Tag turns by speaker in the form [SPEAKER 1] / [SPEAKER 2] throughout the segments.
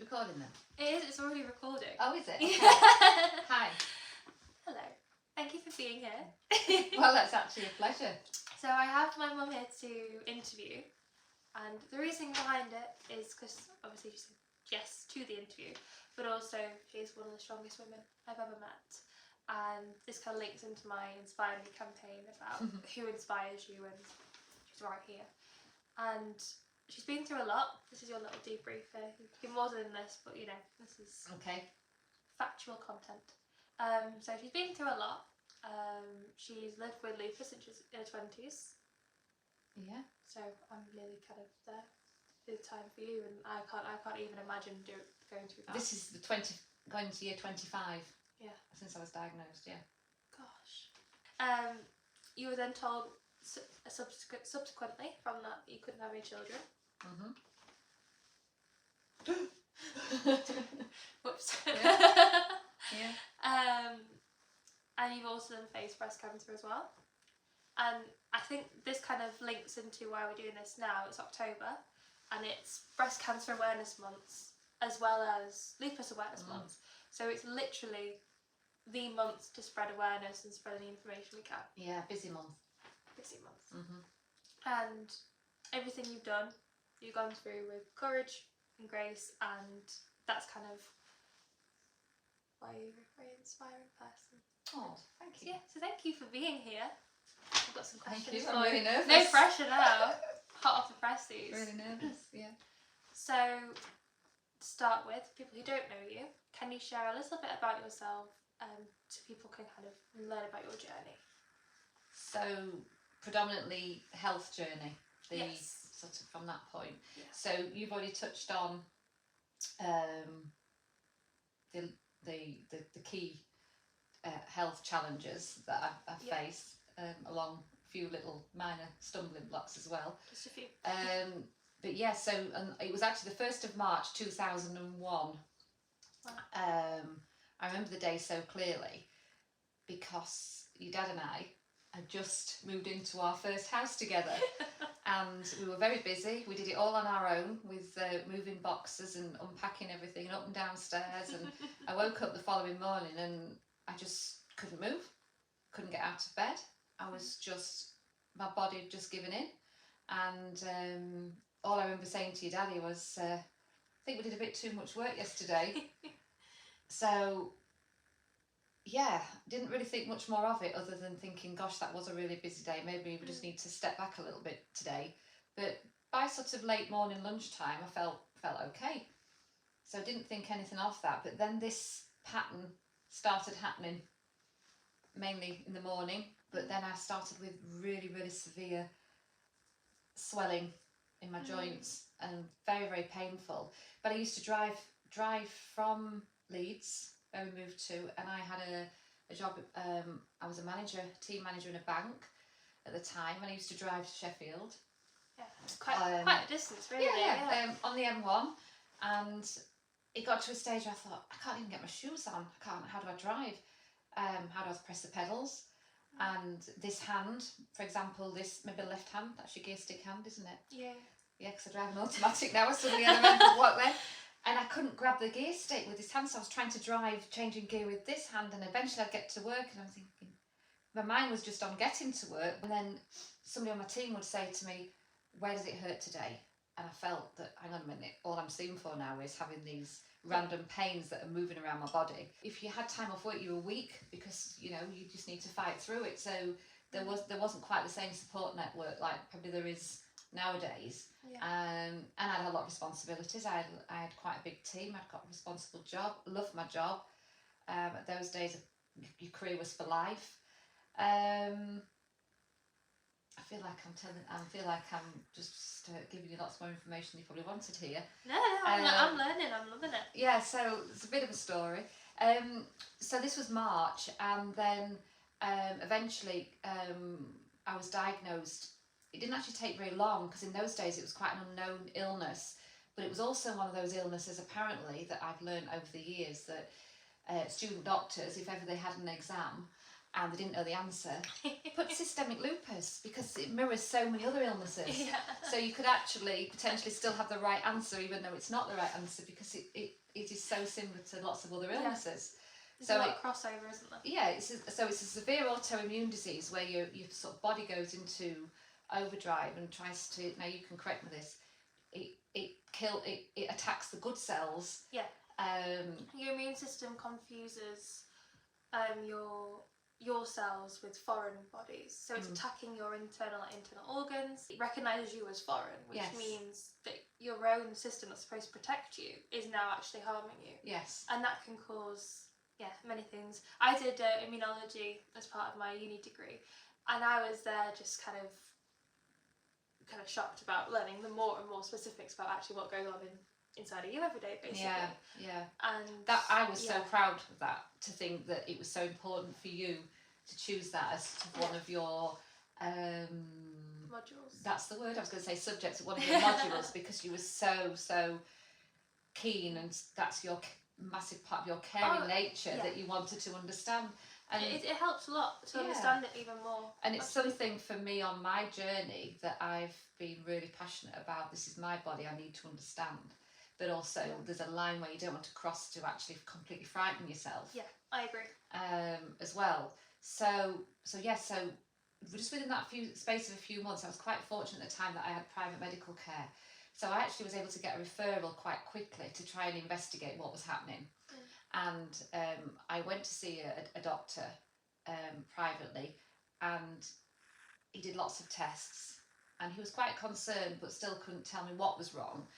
[SPEAKER 1] recording then?
[SPEAKER 2] It is, it's already recording.
[SPEAKER 1] Oh, is it? Okay.
[SPEAKER 2] Yeah.
[SPEAKER 1] Hi.
[SPEAKER 2] Hello. Thank you for being here.
[SPEAKER 1] Well, that's actually a pleasure.
[SPEAKER 2] So I have my mum here to interview, and the reason behind it is because obviously she said yes to the interview, but also she's one of the strongest women I've ever met. And this kind of links into my Inspire Me campaign about who inspires you, and she's right here. And she's been through a lot. This is your little debrief here. You can more than this, but you know, this is
[SPEAKER 1] Okay.
[SPEAKER 2] factual content. So she's been through a lot. She's lived with lupus since she's in her 20s.
[SPEAKER 1] Yeah.
[SPEAKER 2] So I'm really kind of there. It's time for you, and I can't even imagine going through that.
[SPEAKER 1] This is the going to year 25.
[SPEAKER 2] Yeah.
[SPEAKER 1] Since I was diagnosed, yeah.
[SPEAKER 2] Gosh. You were then told subsequently from that you couldn't have any children. Whoops.
[SPEAKER 1] Yeah.
[SPEAKER 2] And you've also then faced breast cancer as well. And I think this kind of links into why we're doing this now. It's October, and it's Breast Cancer Awareness Month as well as Lupus Awareness Month. So it's literally the month to spread awareness and spread any information we can.
[SPEAKER 1] Yeah, busy month.
[SPEAKER 2] Busy month. And everything you've done, you've gone through with courage and grace, and that's kind of why you're a very inspiring person.
[SPEAKER 1] Oh, thank you.
[SPEAKER 2] Yeah, so thank you for being here. I've got some questions.
[SPEAKER 1] Thank you. I'm really nervous.
[SPEAKER 2] No pressure now. Hot off the press these.
[SPEAKER 1] Really nervous, yeah.
[SPEAKER 2] So, to start with, people who don't know you, can you share a little bit about yourself so people can kind of learn about your journey?
[SPEAKER 1] So, predominantly health journey,
[SPEAKER 2] Yes.
[SPEAKER 1] sort of from that point.
[SPEAKER 2] Yeah.
[SPEAKER 1] So you've already touched on the key health challenges that I've faced, along a few little minor stumbling blocks as well.
[SPEAKER 2] Just a few.
[SPEAKER 1] But yeah, so it was actually the 1st of March 2001.
[SPEAKER 2] Wow.
[SPEAKER 1] I remember the day so clearly because your dad and I had just moved into our first house together. And we were very busy. We did it all on our own with moving boxes and unpacking everything up and downstairs. And I woke up the following morning and I just couldn't move, couldn't get out of bed. I was just, my body had just given in. And all I remember saying to your daddy was, I think we did a bit too much work yesterday. So yeah, didn't really think much more of it other than thinking, gosh, that was a really busy day. Maybe we just need to step back a little bit today. But by sort of late morning, lunchtime, I felt okay. So I didn't think anything of that. But then this pattern started happening, mainly in the morning. But then I started with really, really severe swelling in my joints and very, very painful. But I used to drive from Leeds, where we moved to, and I had a job. I was a team manager in a bank at the time, and I used to drive to Sheffield.
[SPEAKER 2] Yeah, it's quite a distance, really.
[SPEAKER 1] Yeah. On the M1, and it got to a stage where I thought, I can't even get my shoes on. How do I drive? How do I press the pedals? And this hand, for example, maybe left hand, that's your gear stick hand, isn't it?
[SPEAKER 2] Yeah.
[SPEAKER 1] Yeah, because I drive an automatic now. I suddenly remember what then. And I couldn't grab the gear stick with this hand, so I was trying to drive, changing gear with this hand, and eventually I'd get to work, and I'm thinking, my mind was just on getting to work, and then somebody on my team would say to me, where does it hurt today? And I felt that, hang on a minute, all I'm seeing for now is having these random pains that are moving around my body. If you had time off work, you were weak, because, you know, you just need to fight through it. So there wasn't quite the same support network like probably there is nowadays.
[SPEAKER 2] Yeah.
[SPEAKER 1] And I had a lot of responsibilities. I had quite a big team. I'd got a responsible job, loved my job. At those days, your career was for life. I feel like I'm just giving you lots more information you probably wanted here.
[SPEAKER 2] No, I'm learning. I'm loving it.
[SPEAKER 1] Yeah, so it's a bit of a story. So this was March, and then eventually I was diagnosed. It didn't actually take very long, because in those days it was quite an unknown illness, but it was also one of those illnesses apparently that I've learned over the years that student doctors, if ever they had an exam and they didn't know the answer, put systemic lupus, because it mirrors so many other illnesses.
[SPEAKER 2] Yeah.
[SPEAKER 1] So you could actually potentially still have the right answer, even though it's not the right answer, because it is so similar to lots of other illnesses.
[SPEAKER 2] There's a lot of crossover, isn't there?
[SPEAKER 1] Yeah, it's a severe autoimmune disease where your sort of body goes into overdrive and tries to, now you can correct me this, it attacks the good cells.
[SPEAKER 2] Yeah. Your immune system confuses your cells with foreign bodies, so it's attacking your internal organs. It recognises you as foreign, which means that your own system that's supposed to protect you is now actually harming you.
[SPEAKER 1] Yes.
[SPEAKER 2] And that can cause many things. I did immunology as part of my uni degree, and I was there just kind of shocked about learning the more and more specifics about actually what goes on inside of you every day, basically.
[SPEAKER 1] Yeah.
[SPEAKER 2] And
[SPEAKER 1] that I was so proud of that, to think that it was so important for you to choose that as one of your
[SPEAKER 2] modules.
[SPEAKER 1] That's the word I was going to say, subjects, one of your modules, because you were so keen, and that's your massive part of your caring nature that you wanted to understand. And
[SPEAKER 2] it helps a lot to understand it even more.
[SPEAKER 1] And it's something for me on my journey that I've been really passionate about. This is my body, I need to understand. But also there's a line where you don't want to cross to actually completely frighten yourself.
[SPEAKER 2] Yeah, I agree.
[SPEAKER 1] As well. So just within that space of a few months, I was quite fortunate at the time that I had private medical care. So I actually was able to get a referral quite quickly to try and investigate what was happening. And I went to see a doctor privately, and he did lots of tests, and he was quite concerned but still couldn't tell me what was wrong.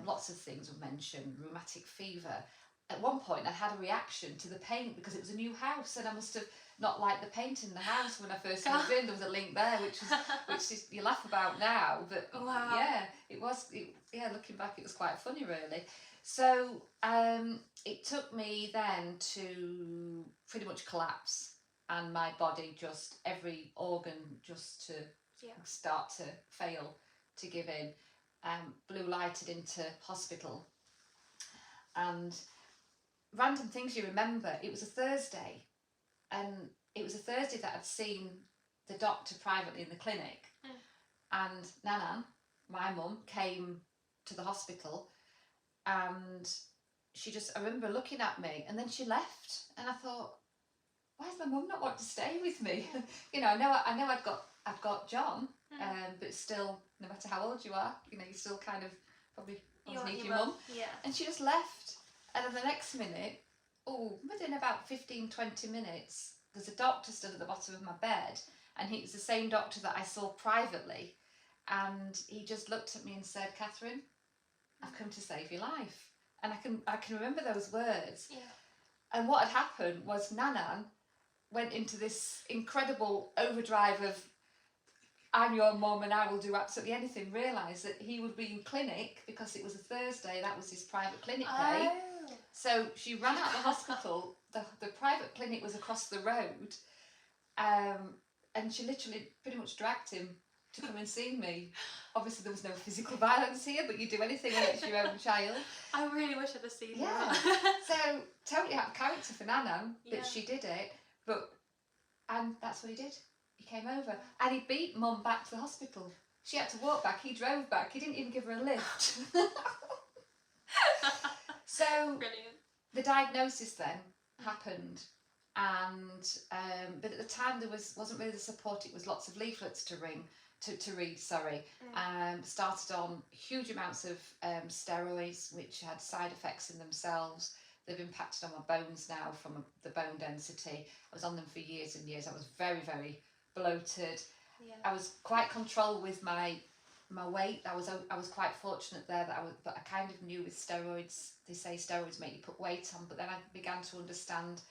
[SPEAKER 1] Lots of things were mentioned, rheumatic fever. At one point I had a reaction to the paint because it was a new house, and I must have not liked the paint in the house when I first moved in. There was a link there, which is you laugh about now, but looking back it was quite funny, really. So it took me then to pretty much collapse, and my body just, every organ just to start to fail, to give in. Blue lighted into hospital, and random things you remember. It was a Thursday, and it was a Thursday that I'd seen the doctor privately in the clinic, and Nanan, my mum, came to the hospital, and I remember looking at me, and then she left, and I thought, why does my mum not want to stay with me? You know, I know I've got John, but still, no matter how old you are, you know, you still kind of probably need your mum.
[SPEAKER 2] Yeah.
[SPEAKER 1] And she just left, and then the next minute, within about 15-20 minutes, there's a doctor stood at the bottom of my bed, and he's the same doctor that I saw privately, and he just looked at me and said, "Catherine, I've come to save your life." And I can remember those words.
[SPEAKER 2] Yeah.
[SPEAKER 1] And what had happened was Nanan went into this incredible overdrive of, I'm your mum and I will do absolutely anything, realised that he would be in clinic because it was a Thursday, that was his private clinic day. So she ran out of the hospital, the private clinic was across the road, and she literally pretty much dragged him to come and see me. Obviously there was no physical violence here, but you do anything when it's your own child.
[SPEAKER 2] I really wish I'd have seen that.
[SPEAKER 1] So totally out of character for Nanan that she did it, and that's what he did. He came over and he beat Mum back to the hospital. She had to walk back, he drove back, he didn't even give her a lift. So
[SPEAKER 2] brilliant.
[SPEAKER 1] The diagnosis then happened, and but at the time there wasn't really the support. It was lots of leaflets to read. Started on huge amounts of steroids, which had side effects in themselves. They've impacted on my bones now from the bone density. I was on them for years and years. I was very, very bloated.
[SPEAKER 2] Yeah.
[SPEAKER 1] I was quite controlled with my weight. I was quite fortunate there but I kind of knew with steroids, they say steroids make you put weight on, but then I began to understand,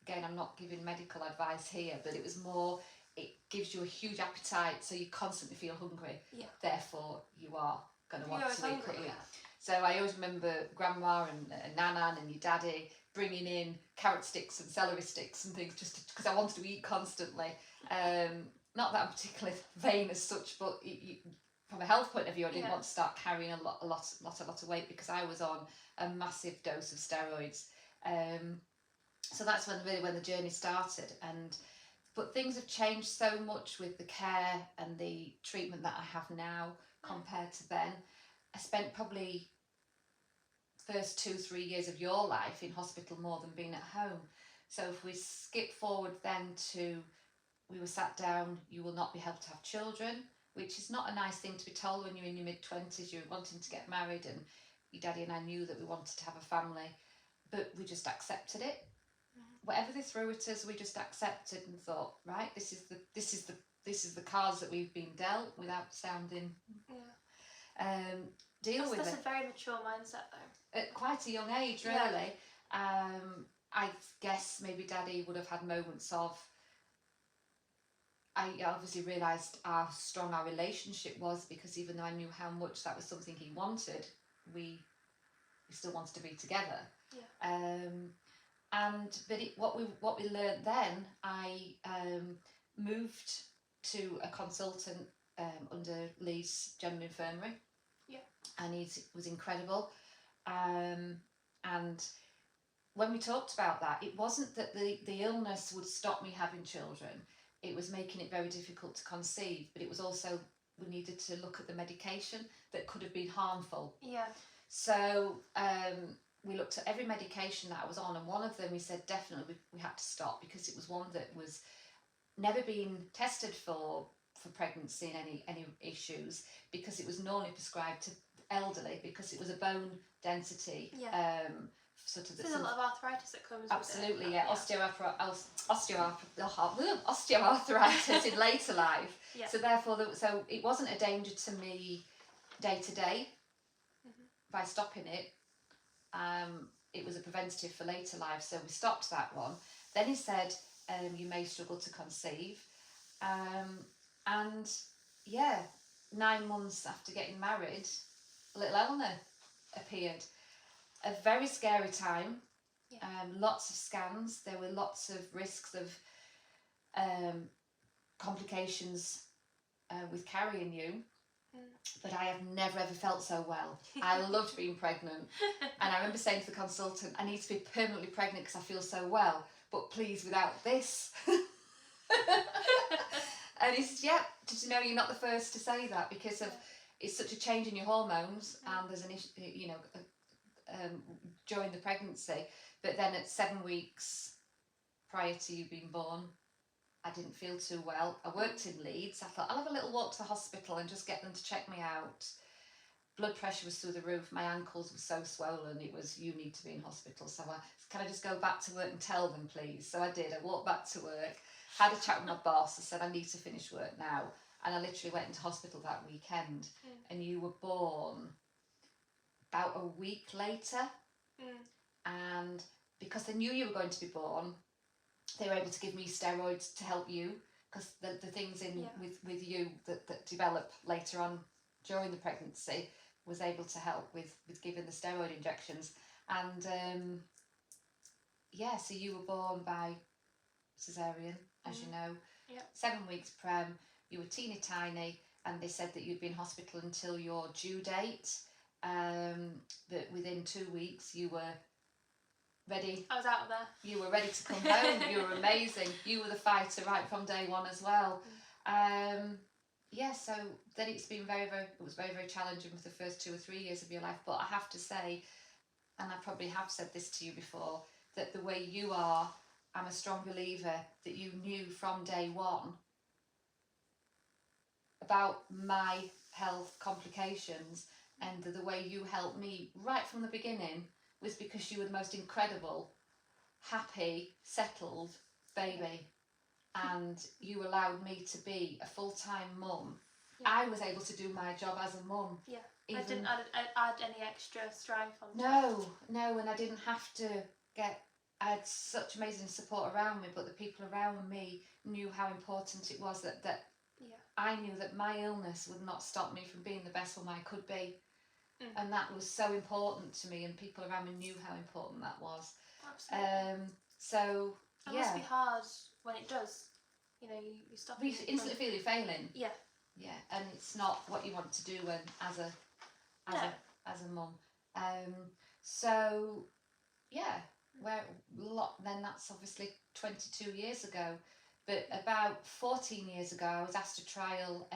[SPEAKER 1] again, I'm not giving medical advice here, but it was more, it gives you a huge appetite, so you constantly feel hungry.
[SPEAKER 2] Yeah.
[SPEAKER 1] Therefore, you are going to want to eat quickly.
[SPEAKER 2] Yeah.
[SPEAKER 1] So I always remember Grandma and Nanan and your daddy bringing in carrot sticks and celery sticks and things, just because I wanted to eat constantly. Not that I'm particularly vain as such, but from a health point of view, I didn't want to start carrying a lot of weight because I was on a massive dose of steroids. So that's when the journey started, and But things have changed so much with the care and the treatment that I have now compared to then. I spent probably first 2-3 years of your life in hospital more than being at home. So if we skip forward then to, we were sat down, you will not be able to have children, which is not a nice thing to be told when you're in your mid-20s, you're wanting to get married, and your daddy and I knew that we wanted to have a family, but we just accepted it. Whatever they threw at us, we just accepted and thought, right, this is the cards that we've been dealt, without sounding deal with it.
[SPEAKER 2] That's a very mature mindset though.
[SPEAKER 1] At quite a young age, really. I guess maybe Daddy would have had moments of, I obviously realised how strong our relationship was, because even though I knew how much that was something he wanted, we still wanted to be together. But what we learned then, I moved to a consultant under Lee's General Infirmary, and he was incredible. And when we talked about that, it wasn't that the illness would stop me having children. It was making it very difficult to conceive, but it was also, we needed to look at the medication that could have been harmful. So we looked at every medication that I was on, and one of them we said definitely we had to stop, because it was one that was never been tested for pregnancy and any issues, because it was normally prescribed to elderly, because it was a bone density sort of.
[SPEAKER 2] There's a lot of arthritis that comes
[SPEAKER 1] absolutely
[SPEAKER 2] with it.
[SPEAKER 1] Osteoarthritis in later life. So therefore, so it wasn't a danger to me day to day by stopping it. It was a preventative for later life, so we stopped that one. Then he said, you may struggle to conceive, and 9 months after getting married, little Eleanor appeared. A very scary time. Lots of scans. There were lots of risks of complications with carrying you. But I have never ever felt so well. I loved being pregnant, and I remember saying to the consultant, I need to be permanently pregnant because I feel so well, but please without this. And he said, did you know you're not the first to say that, because of it's such a change in your hormones, and there's an issue, during the pregnancy. But then at 7 weeks prior to you being born, I didn't feel too well. I worked in Leeds. I thought I'll have a little walk to the hospital and just get them to check me out. Blood pressure was through the roof. My ankles were so swollen. It was, you need to be in hospital. So can I just go back to work and tell them, please? So I did. I walked back to work, had a chat with my boss. I said, I need to finish work now. And I literally went into hospital that weekend. And you were born about a week later. And because they knew you were going to be born, they were able to give me steroids to help you, because the things with you that develop later on during the pregnancy was able to help with giving the steroid injections. And so you were born by cesarean, as you know. 7 weeks prem, you were teeny tiny, and they said that you'd be in hospital until your due date, but within 2 weeks you were ready.
[SPEAKER 2] I was out of there.
[SPEAKER 1] You were ready to come home. You were amazing. You were the fighter right from day one as well. So then it's been very, very challenging for the first 2 or 3 years of your life. But I have to say, and I probably have said this to you before, that the way you are, I'm a strong believer that you knew from day one about my health complications, and the way you helped me right from the beginning was because you were the most incredible, happy, settled baby, and you allowed me to be a full-time mum. I was able to do my job as a mum.
[SPEAKER 2] I didn't add any extra strife on
[SPEAKER 1] No, and I didn't have to I had such amazing support around me, but the people around me knew how important it was that I knew that my illness would not stop me from being the best woman I could be. And that was so important to me, and people around me knew how important that was.
[SPEAKER 2] Absolutely. It must be hard when it does. You stop.
[SPEAKER 1] You instantly feel you're failing.
[SPEAKER 2] Yeah,
[SPEAKER 1] and it's not what you want to do when as a mum. Then that's obviously 22 years ago. But about 14 years ago, I was asked to trial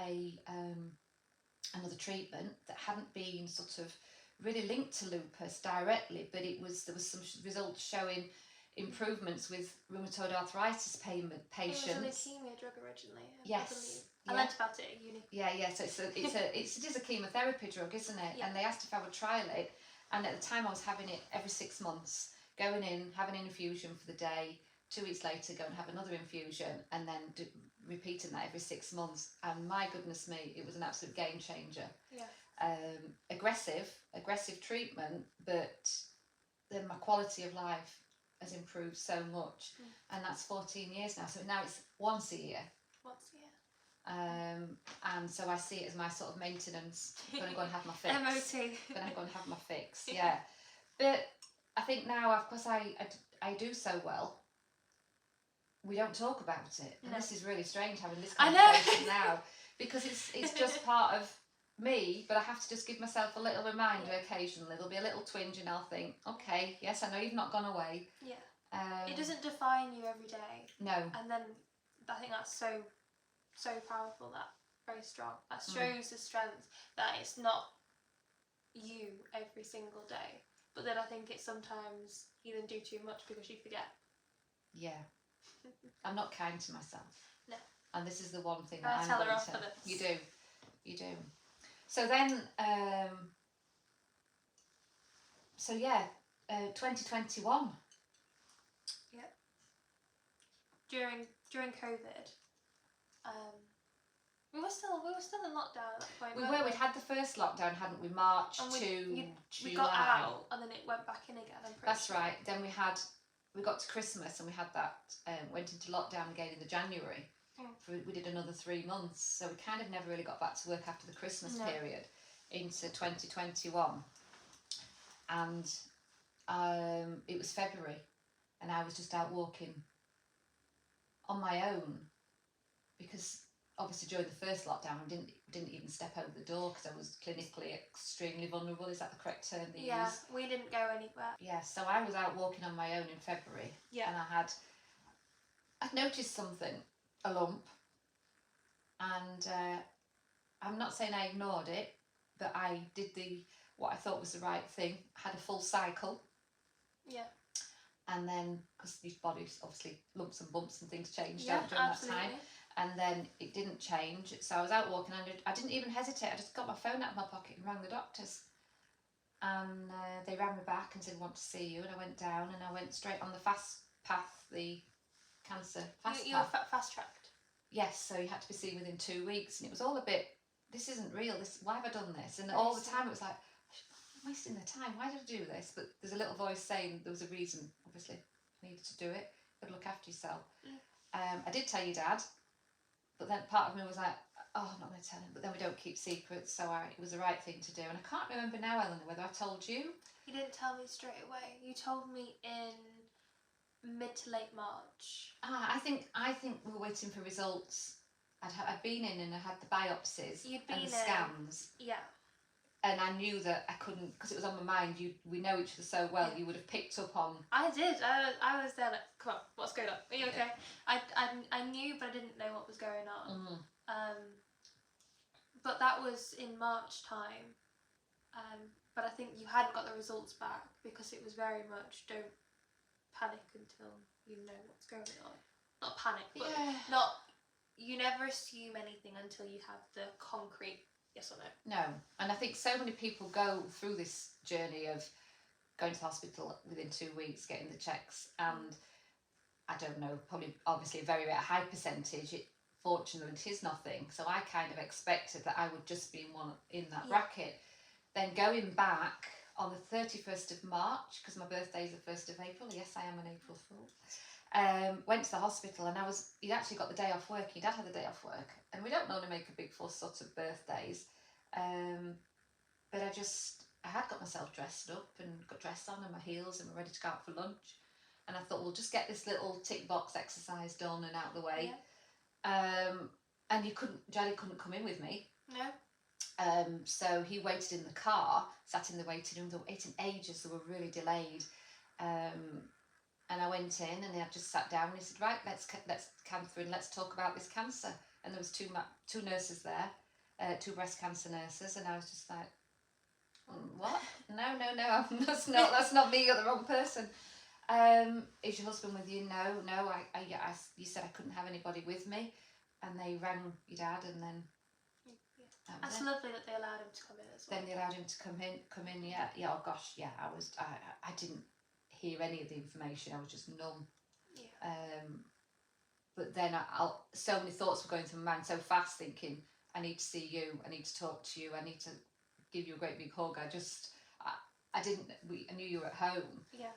[SPEAKER 1] another treatment that hadn't been sort of really linked to lupus directly, but there was some results showing improvements with rheumatoid arthritis patients.
[SPEAKER 2] It was a leukemia drug originally.
[SPEAKER 1] Yes.
[SPEAKER 2] I learnt about it at uni.
[SPEAKER 1] Yeah. So it is a chemotherapy drug, isn't it?
[SPEAKER 2] Yeah.
[SPEAKER 1] And they asked if I would trial it, and at the time I was having it every 6 months, going in, having an infusion for the day. 2 weeks later, go and have another infusion, and then repeating that every 6 months. And my goodness me, it was an absolute game changer.
[SPEAKER 2] Yeah.
[SPEAKER 1] Aggressive treatment, but then my quality of life has improved so much, and that's 14 years now. So now it's once a year.
[SPEAKER 2] Once a year.
[SPEAKER 1] And so I see it as my sort of maintenance. I'm going to go and have my fix.
[SPEAKER 2] MOT.
[SPEAKER 1] Going to go and have my fix. Yeah, but I think now, of course, I do so well. We don't talk about it, and this is really strange having this conversation now, because it's just part of me. But I have to just give myself a little reminder occasionally. There'll be a little twinge, and I'll think, okay, yes, I know you've not gone away.
[SPEAKER 2] Yeah. It doesn't define you every day.
[SPEAKER 1] No.
[SPEAKER 2] And then I think that's so powerful. That very strong. That shows the strength that it's not you every single day. But then I think it's sometimes you then do too much because you forget.
[SPEAKER 1] Yeah. I'm not kind to myself.
[SPEAKER 2] No.
[SPEAKER 1] And this is the one thing
[SPEAKER 2] I
[SPEAKER 1] that
[SPEAKER 2] tell
[SPEAKER 1] I'm
[SPEAKER 2] her
[SPEAKER 1] going
[SPEAKER 2] off
[SPEAKER 1] to.
[SPEAKER 2] for this.
[SPEAKER 1] You do. So then, 2021.
[SPEAKER 2] Yep. During COVID, we were still in lockdown at that point.
[SPEAKER 1] We'd had the first lockdown, hadn't we? March to July.
[SPEAKER 2] We got out and then it went back in again.
[SPEAKER 1] That's right. Then we got to Christmas and we had that, went into lockdown again in the January. We did another 3 months, so we kind of never really got back to work after the Christmas period into 2021. And it was February, and I was just out walking on my own, because obviously during the first lockdown I didn't even step over the door because I was clinically extremely vulnerable. Is that the correct term they use?
[SPEAKER 2] Yeah, we didn't go anywhere.
[SPEAKER 1] Yeah, so I was out walking on my own in February, and I'd noticed something, a lump, and I'm not saying I ignored it, but I did what I thought was the right thing. I had a full cycle.
[SPEAKER 2] Yeah.
[SPEAKER 1] And then, because your body's obviously lumps and bumps and things change
[SPEAKER 2] Yeah,
[SPEAKER 1] during
[SPEAKER 2] absolutely.
[SPEAKER 1] that time. And then it didn't change, so I was out walking and I didn't even hesitate. I just got my phone out of my pocket and rang the doctors. And they rang me back and said, "We want to see you." And I went down and I went straight on the fast path, the cancer fast
[SPEAKER 2] You're
[SPEAKER 1] path.
[SPEAKER 2] fast tracked.
[SPEAKER 1] Yes, so you had to be seen within 2 weeks, and it was all a bit, this isn't real. Why have I done this? And all the time it was like, I'm wasting the time. Why did I do this? But there's a little voice saying there was a reason. Obviously, I needed to do it. You've got to look after yourself. I did tell your dad, but then part of me was like, oh, I'm not going to tell him. But then we don't keep secrets, so it was the right thing to do. And I can't remember now, Eleanor, whether I told you.
[SPEAKER 2] You didn't tell me straight away. You told me in mid to late March.
[SPEAKER 1] I think we were waiting for results. I'd been in and I had the biopsies and the scans.
[SPEAKER 2] Yeah.
[SPEAKER 1] And I knew that I couldn't, because it was on my mind. We know each other so well. You would have picked up on.
[SPEAKER 2] I did. I was there like, come on, what's going on? Are you okay? I knew, but I didn't know what was going on. But that was in March time. But I think you hadn't got the results back because it was very much don't panic until you know what's going on. Not panic, but you never assume anything until you have the concrete yes or no.
[SPEAKER 1] No, and I think so many people go through this journey of going to the hospital within 2 weeks, getting the checks, and I don't know, probably obviously a very high percentage. Fortunately, it is nothing. So I kind of expected that I would just be in that bracket. Then going back on the 31st of March, because my birthday is the 1st of April. Yes, I am an April Fool. Went to the hospital, and he'd actually got the day off work. He'd had the day off work, and we don't normally make a big fuss sort of birthdays. But I had got myself dressed up and got dressed on and my heels and we're ready to go out for lunch. And I thought, we'll just get this little tick box exercise done and out of the way. Yeah. And Jelly couldn't come in with me.
[SPEAKER 2] No.
[SPEAKER 1] So he waited in the car, sat in the waiting room. They were waiting ages. They were really delayed. And I went in and I just sat down and he said, right, let's Catherine, let's talk about this cancer. And there was two nurses there, two breast cancer nurses, and I was just like, what? No, that's not me. You're the wrong person. Is your husband with you? No. You said I couldn't have anybody with me, and they rang your dad, and then
[SPEAKER 2] that's lovely that they allowed him to come in as well.
[SPEAKER 1] Then they allowed him to come in. Yeah. Oh gosh, yeah. I didn't hear any of the information. I was just numb.
[SPEAKER 2] Yeah.
[SPEAKER 1] But then so many thoughts were going through my mind so fast, thinking, I need to see you. I need to talk to you. I need to give you a great big hug. I knew you were at home.
[SPEAKER 2] Yeah.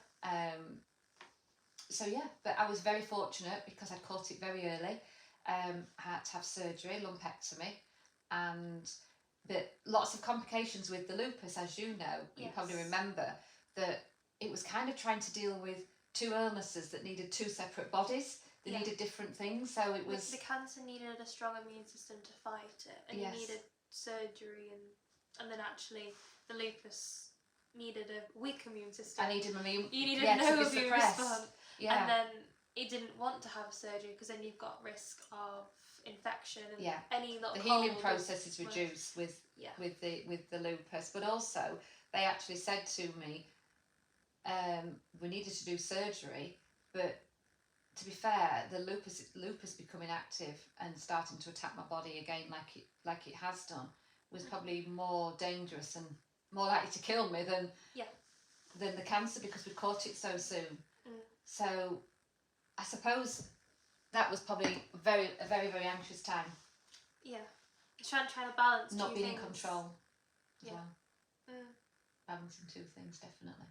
[SPEAKER 1] So yeah, but I was very fortunate because I caught it very early. I had to have surgery, lumpectomy, but lots of complications with the lupus, as you know.
[SPEAKER 2] Yes.
[SPEAKER 1] You probably remember that it was kind of trying to deal with two illnesses that needed two separate bodies. They needed different things, so it was...
[SPEAKER 2] The cancer needed a strong immune system to fight it, and you needed surgery, and then actually the lupus needed a weak immune system.
[SPEAKER 1] I needed my immune...
[SPEAKER 2] You needed no immune response. Yeah. And then it didn't want to have a surgery because then you've got risk of infection and any little...
[SPEAKER 1] The healing process is reduced with the lupus, but also they actually said to me, we needed to do surgery, but to be fair, the lupus becoming active and starting to attack my body again like it has done was probably more dangerous and more likely to kill me than the cancer, because we caught it so soon. So I suppose that was probably a very, very anxious time.
[SPEAKER 2] Yeah. Trying to balance
[SPEAKER 1] not
[SPEAKER 2] two
[SPEAKER 1] being
[SPEAKER 2] things.
[SPEAKER 1] in control as
[SPEAKER 2] Yeah.
[SPEAKER 1] well. Balancing two things, definitely.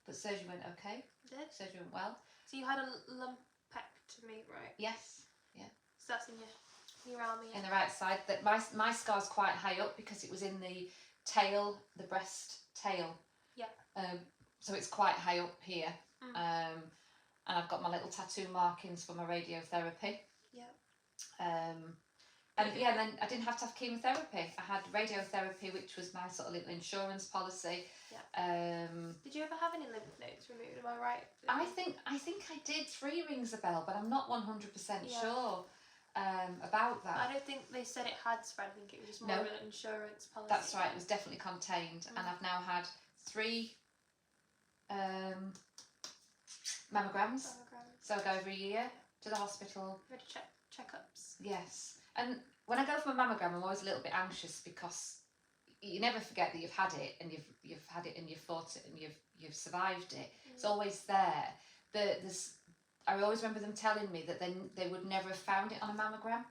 [SPEAKER 1] But surgery went okay.
[SPEAKER 2] Did?
[SPEAKER 1] Surgery went well.
[SPEAKER 2] So you had a lumpectomy, right?
[SPEAKER 1] Yes. Yeah.
[SPEAKER 2] So that's in your arm,
[SPEAKER 1] in the right side. That my scar's quite high up because it was in the tail, the breast tail.
[SPEAKER 2] Yeah.
[SPEAKER 1] So it's quite high up here. And I've got my little tattoo markings for my radiotherapy.
[SPEAKER 2] Yeah.
[SPEAKER 1] And then I didn't have to have chemotherapy. I had radiotherapy, which was my sort of little insurance policy.
[SPEAKER 2] Yeah. Did you ever have any lymph nodes removed? Am I right?
[SPEAKER 1] I think I did. 3 rings a bell, but I'm not 100% sure about that.
[SPEAKER 2] I don't think they said it had spread. I think it was just more of an insurance policy.
[SPEAKER 1] That's right. It was definitely contained, and I've now had 3 mammograms. So I go every year to the hospital.
[SPEAKER 2] You had to checkups.
[SPEAKER 1] Yes, and when I go for my mammogram, I'm always a little bit anxious because you never forget that you've had it, and you've had it, and you've fought it, and you've survived it. It's always there. I always remember them telling me that they would never have found it on a mammogram.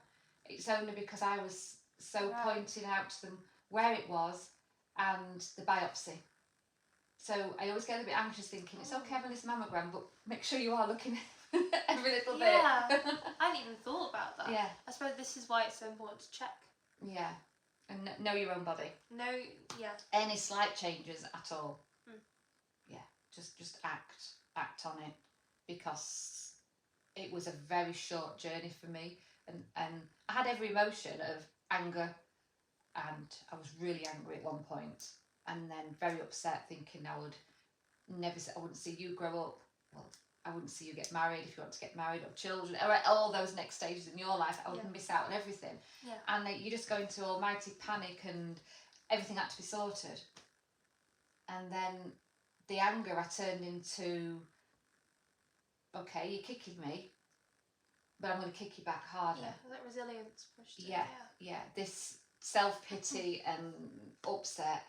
[SPEAKER 1] It's only because I was so pointing out to them where it was and the biopsy. So I always get a bit anxious thinking, it's okay having this mammogram, but make sure you are looking every little bit.
[SPEAKER 2] Yeah, I hadn't even thought about that.
[SPEAKER 1] Yeah.
[SPEAKER 2] I suppose this is why it's so important to check.
[SPEAKER 1] Yeah, and know your own body. Any slight changes at all. Yeah, just act on it, because it was a very short journey for me, and I had every emotion of anger, and I was really angry at one point, and then very upset, thinking I wouldn't see you grow up. Well, I wouldn't see you get married if you want to get married, or children, or all those next stages in your life. I would miss out on everything.
[SPEAKER 2] Yeah.
[SPEAKER 1] And you just go into almighty panic, and everything had to be sorted. And then the anger I turned into, okay, you're kicking me, but I'm going to kick you back harder.
[SPEAKER 2] Yeah, that resilience pushed it.
[SPEAKER 1] Yeah. This self-pity and upset.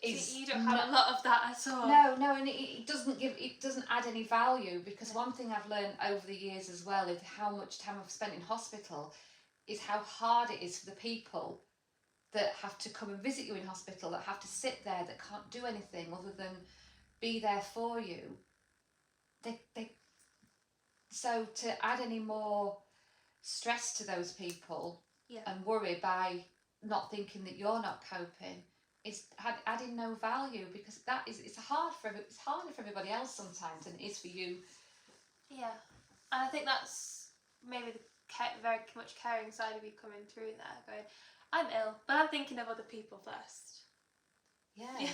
[SPEAKER 2] So you don't have a lot of that at all.
[SPEAKER 1] No, and it doesn't add any value, because one thing I've learned over the years as well is how much time I've spent in hospital, is how hard it is for the people that have to come and visit you in hospital, that have to sit there, that can't do anything other than be there for you. So to add any more stress to those people and worry by not thinking that you're not coping, is adding no value, because it's harder for everybody else sometimes than it is for you.
[SPEAKER 2] Yeah, and I think that's maybe the very much caring side of you coming through there, going, I'm ill, but I'm thinking of other people first.
[SPEAKER 1] Yeah.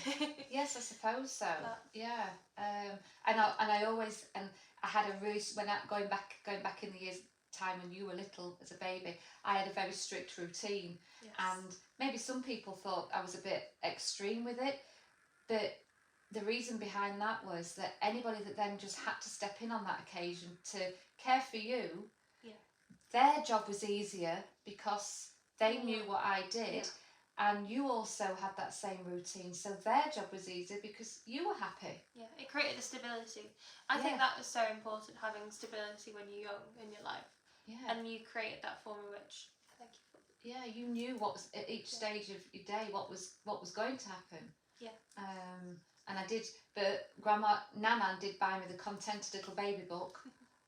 [SPEAKER 1] Yes, I suppose so.
[SPEAKER 2] But-
[SPEAKER 1] Yeah. And I always, and I had a really, going back in the years time when you were little as a baby, I had a very strict routine,
[SPEAKER 2] Yes.
[SPEAKER 1] and maybe some people thought I was a bit extreme with it, but the reason behind that was that anybody that then just had to step in on that occasion to care for you,
[SPEAKER 2] Yeah.
[SPEAKER 1] their job was easier because they
[SPEAKER 2] Yeah.
[SPEAKER 1] knew what I did.
[SPEAKER 2] Yeah.
[SPEAKER 1] And you also had that same routine, so their job was easier because you were happy.
[SPEAKER 2] Yeah, it created a stability. I think that was so important, having stability when you're young in your life.
[SPEAKER 1] Yeah.
[SPEAKER 2] And you created that for me, which thank you.
[SPEAKER 1] Yeah, you knew what was at each stage of your day what was going to happen.
[SPEAKER 2] Yeah.
[SPEAKER 1] And I did, but Grandma Nana did buy me the Contented Little Baby book.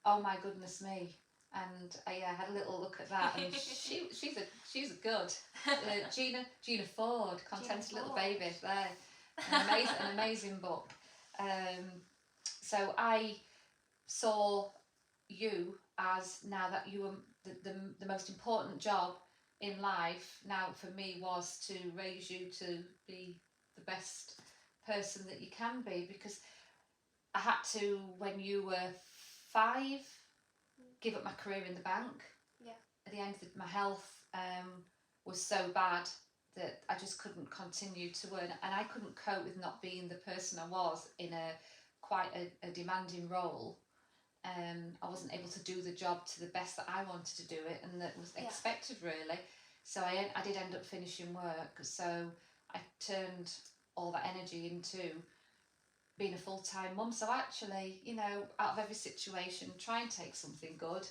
[SPEAKER 1] Oh my goodness me! And I had a little look at that, and she's a good Gina Ford, Contented Little Baby. There, an amazing book. So I saw you as, now that you were the most important job in life now for me was to raise you to be the best person that you can be, because I had to, when you were 5, give up my career in the bank.
[SPEAKER 2] Yeah.
[SPEAKER 1] At the end, my health was so bad that I just couldn't continue to earn, and I couldn't cope with not being the person I was in quite a demanding role. I wasn't able to do the job to the best that I wanted to do it and that was expected, really. So I did end up finishing work. So I turned all that energy into being a full-time mum. So actually, out of every situation, try and take something good.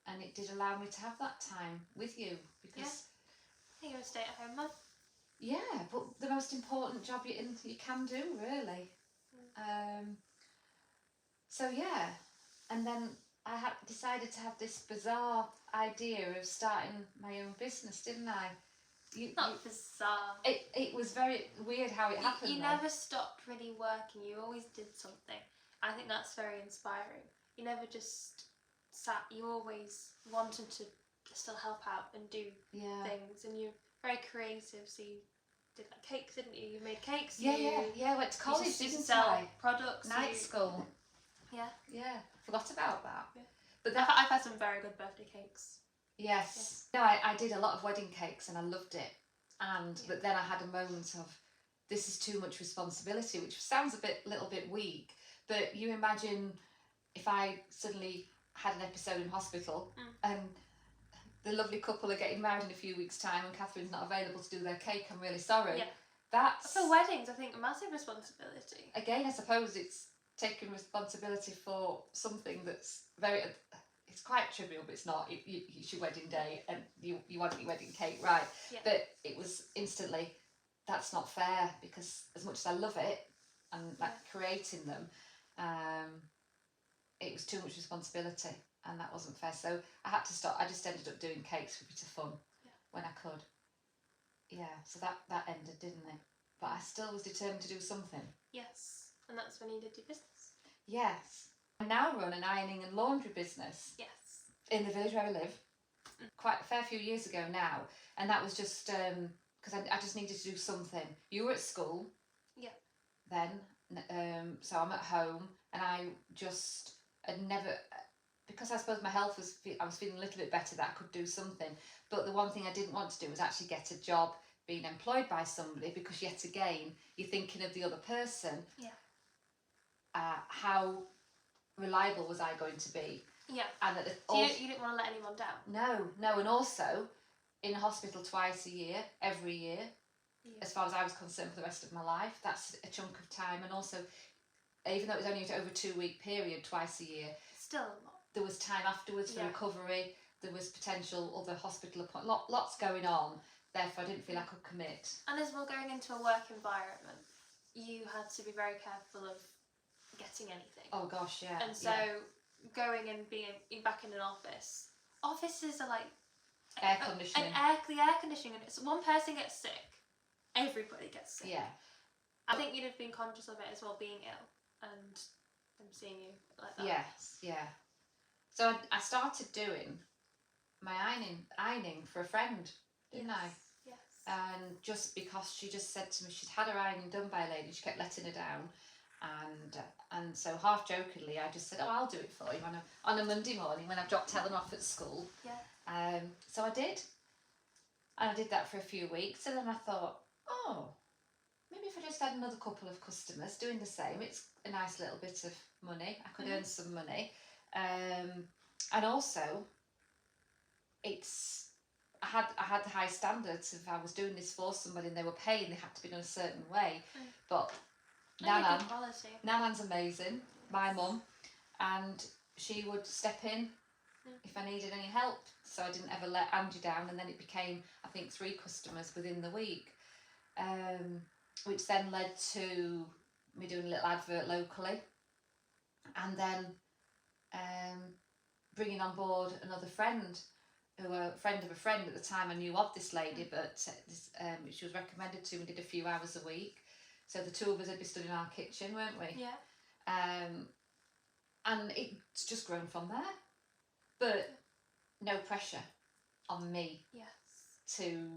[SPEAKER 1] And it did allow me to have that time with you, because
[SPEAKER 2] you're a stay-at-home mum.
[SPEAKER 1] Yeah, but the most important job you can do, really. So yeah, and then I had decided to have this bizarre idea of starting my own business, didn't I?
[SPEAKER 2] Not bizarre.
[SPEAKER 1] It was very weird how it happened.
[SPEAKER 2] You never stopped really working. You always did something. I think that's very inspiring. You never just sat. You always wanted to still help out and do things, and you're very creative. So you did like cakes, didn't you? You made cakes.
[SPEAKER 1] Yeah. Went to college,
[SPEAKER 2] you
[SPEAKER 1] didn't
[SPEAKER 2] sell
[SPEAKER 1] I?
[SPEAKER 2] Products.
[SPEAKER 1] Night school.
[SPEAKER 2] Yeah.
[SPEAKER 1] Forgot about that.
[SPEAKER 2] Yeah.
[SPEAKER 1] But
[SPEAKER 2] I've had some very good birthday cakes.
[SPEAKER 1] Yes. No, I did a lot of wedding cakes and I loved it. But then I had a moment of, this is too much responsibility, which sounds little bit weak. But you imagine if I suddenly had an episode in hospital and the lovely couple are getting married in a few weeks' time and Catherine's not available to do their cake, I'm really sorry.
[SPEAKER 2] Yeah.
[SPEAKER 1] That's,
[SPEAKER 2] for weddings, I think, a massive responsibility.
[SPEAKER 1] Again, I suppose it's taking responsibility for something that's it's quite trivial, but it's not. It's your wedding day and you want your wedding cake, right?
[SPEAKER 2] Yeah.
[SPEAKER 1] But it was instantly, that's not fair, because as much as I love it and creating them, it was too much responsibility and that wasn't fair. So I had to stop. I just ended up doing cakes for a bit of fun when I could. Yeah, so that ended, didn't it? But I still was determined to do something.
[SPEAKER 2] Yes, and that's when you did your business.
[SPEAKER 1] Yes. I now run an ironing and laundry business.
[SPEAKER 2] Yes.
[SPEAKER 1] In the village where I live. Quite a fair few years ago now. And that was just because I just needed to do something. You were at school.
[SPEAKER 2] Yeah.
[SPEAKER 1] Then. So I'm at home and I just had never, because I suppose my health I was feeling a little bit better, that I could do something. But the one thing I didn't want to do was actually get a job being employed by somebody, because yet again, you're thinking of the other person.
[SPEAKER 2] Yeah.
[SPEAKER 1] How reliable was I going to be?
[SPEAKER 2] Yeah.
[SPEAKER 1] And
[SPEAKER 2] you didn't want to let anyone down.
[SPEAKER 1] No, and also in hospital twice a year, every year, as far as I was concerned, for the rest of my life. That's a chunk of time, and also, even though it was only over a 2-week period, twice a year,
[SPEAKER 2] still a lot.
[SPEAKER 1] There was time afterwards for recovery. There was potential other hospital appointments, lots going on. Therefore, I didn't feel I could commit.
[SPEAKER 2] And as well, going into a work environment, you had to be very careful of getting anything.
[SPEAKER 1] Oh gosh, yeah.
[SPEAKER 2] And so going and being back in an office, offices are like
[SPEAKER 1] air conditioning.
[SPEAKER 2] The air conditioning, and it's one person gets sick, everybody gets sick.
[SPEAKER 1] Yeah.
[SPEAKER 2] I think you'd have been conscious of it as well, being ill and them seeing you like that.
[SPEAKER 1] Yes, yeah. So I started doing my ironing for a friend, didn't I?
[SPEAKER 2] Yes.
[SPEAKER 1] And just because she just said to me she'd had her ironing done by a lady, she kept letting her down, and so half jokingly I just said, oh, I'll do it for you on a Monday morning when I've dropped Helen off at school.
[SPEAKER 2] Yeah.
[SPEAKER 1] So I did, and I did that for a few weeks, and then I thought, oh, maybe if I just had another couple of customers doing the same, it's a nice little bit of money. I could earn some money, and also I had the high standards. If I was doing this for somebody and they were paying, they had to be done a certain way. But Nanan's amazing, my mum, and she would step in if I needed any help. So I didn't ever let Angie down, and then it became, I think, 3 customers within the week, which then led to me doing a little advert locally, and then bringing on board another friend, who a friend of a friend. At the time I knew of this lady, but she was recommended to me. Did a few hours a week, so the 2 of us had been stood in our kitchen, weren't we?
[SPEAKER 2] Yeah.
[SPEAKER 1] And it's just grown from there, but no pressure on me to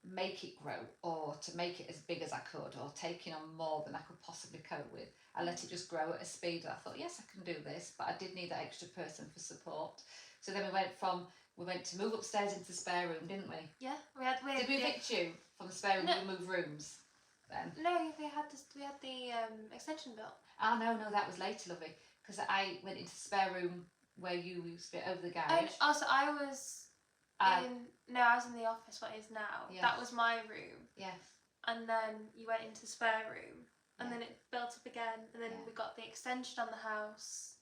[SPEAKER 1] make it grow or to make it as big as I could or taking on more than I could possibly cope with. I let it just grow at a speed that I thought, yes, I can do this, but I did need that extra person for support. So then we went to move upstairs into the spare room, didn't we?
[SPEAKER 2] Yeah,
[SPEAKER 1] did we evict you from the spare room?
[SPEAKER 2] No.
[SPEAKER 1] Did we move rooms then?
[SPEAKER 2] No, we had the extension built.
[SPEAKER 1] Oh no, that was later, lovey, because I went into the spare room where you used to be over the garage.
[SPEAKER 2] Oh, so I was I was in the office, what is now.
[SPEAKER 1] Yes.
[SPEAKER 2] That was my room.
[SPEAKER 1] Yes.
[SPEAKER 2] And then you went into the spare room, and then it built up again, and then we got the extension on the house,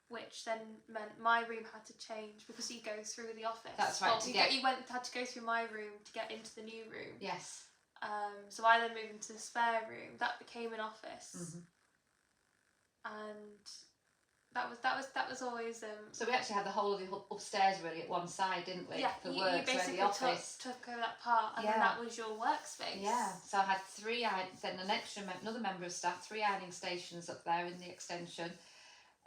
[SPEAKER 2] which then meant my room had to change because you go through the office.
[SPEAKER 1] That's right.
[SPEAKER 2] You had to go through my room to get into the new room.
[SPEAKER 1] Yes.
[SPEAKER 2] So I then moved into the spare room. That became an office, and that was always.
[SPEAKER 1] So we actually had the whole of the upstairs really at one side, didn't we?
[SPEAKER 2] Yeah,
[SPEAKER 1] for
[SPEAKER 2] you
[SPEAKER 1] work,
[SPEAKER 2] basically
[SPEAKER 1] the office
[SPEAKER 2] took over that part, and then that was your workspace.
[SPEAKER 1] Yeah. So I had 3 then another member of staff, 3 ironing stations up there in the extension,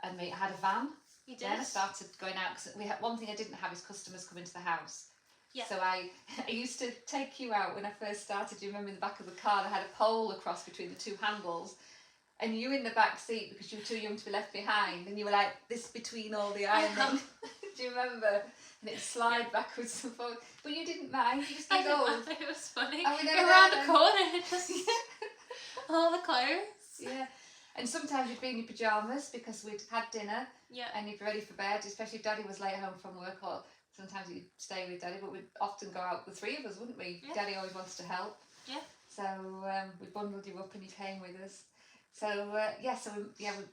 [SPEAKER 1] and I had a van.
[SPEAKER 2] You did.
[SPEAKER 1] Then I started going out because we had one thing I didn't have is customers coming to the house.
[SPEAKER 2] Yeah.
[SPEAKER 1] So I used to take you out when I first started. Do you remember in the back of the car? I had a pole across between the 2 handles, and you in the back seat because you were too young to be left behind, and you were like this between all the ironing. Do you remember? And it'd slide backwards and forwards. But you didn't mind. You just did all.
[SPEAKER 2] It was funny.
[SPEAKER 1] And we never
[SPEAKER 2] Around the corner, just all the clothes.
[SPEAKER 1] Yeah. And sometimes you'd be in your pyjamas because we'd had dinner.
[SPEAKER 2] Yeah.
[SPEAKER 1] And you'd be ready for bed, especially if Daddy was late home from work, or sometimes you'd stay with Daddy, but we'd often go out, the 3 of us, wouldn't we?
[SPEAKER 2] Yeah.
[SPEAKER 1] Daddy always wants to help.
[SPEAKER 2] Yeah.
[SPEAKER 1] So we bundled you up and you came with us. So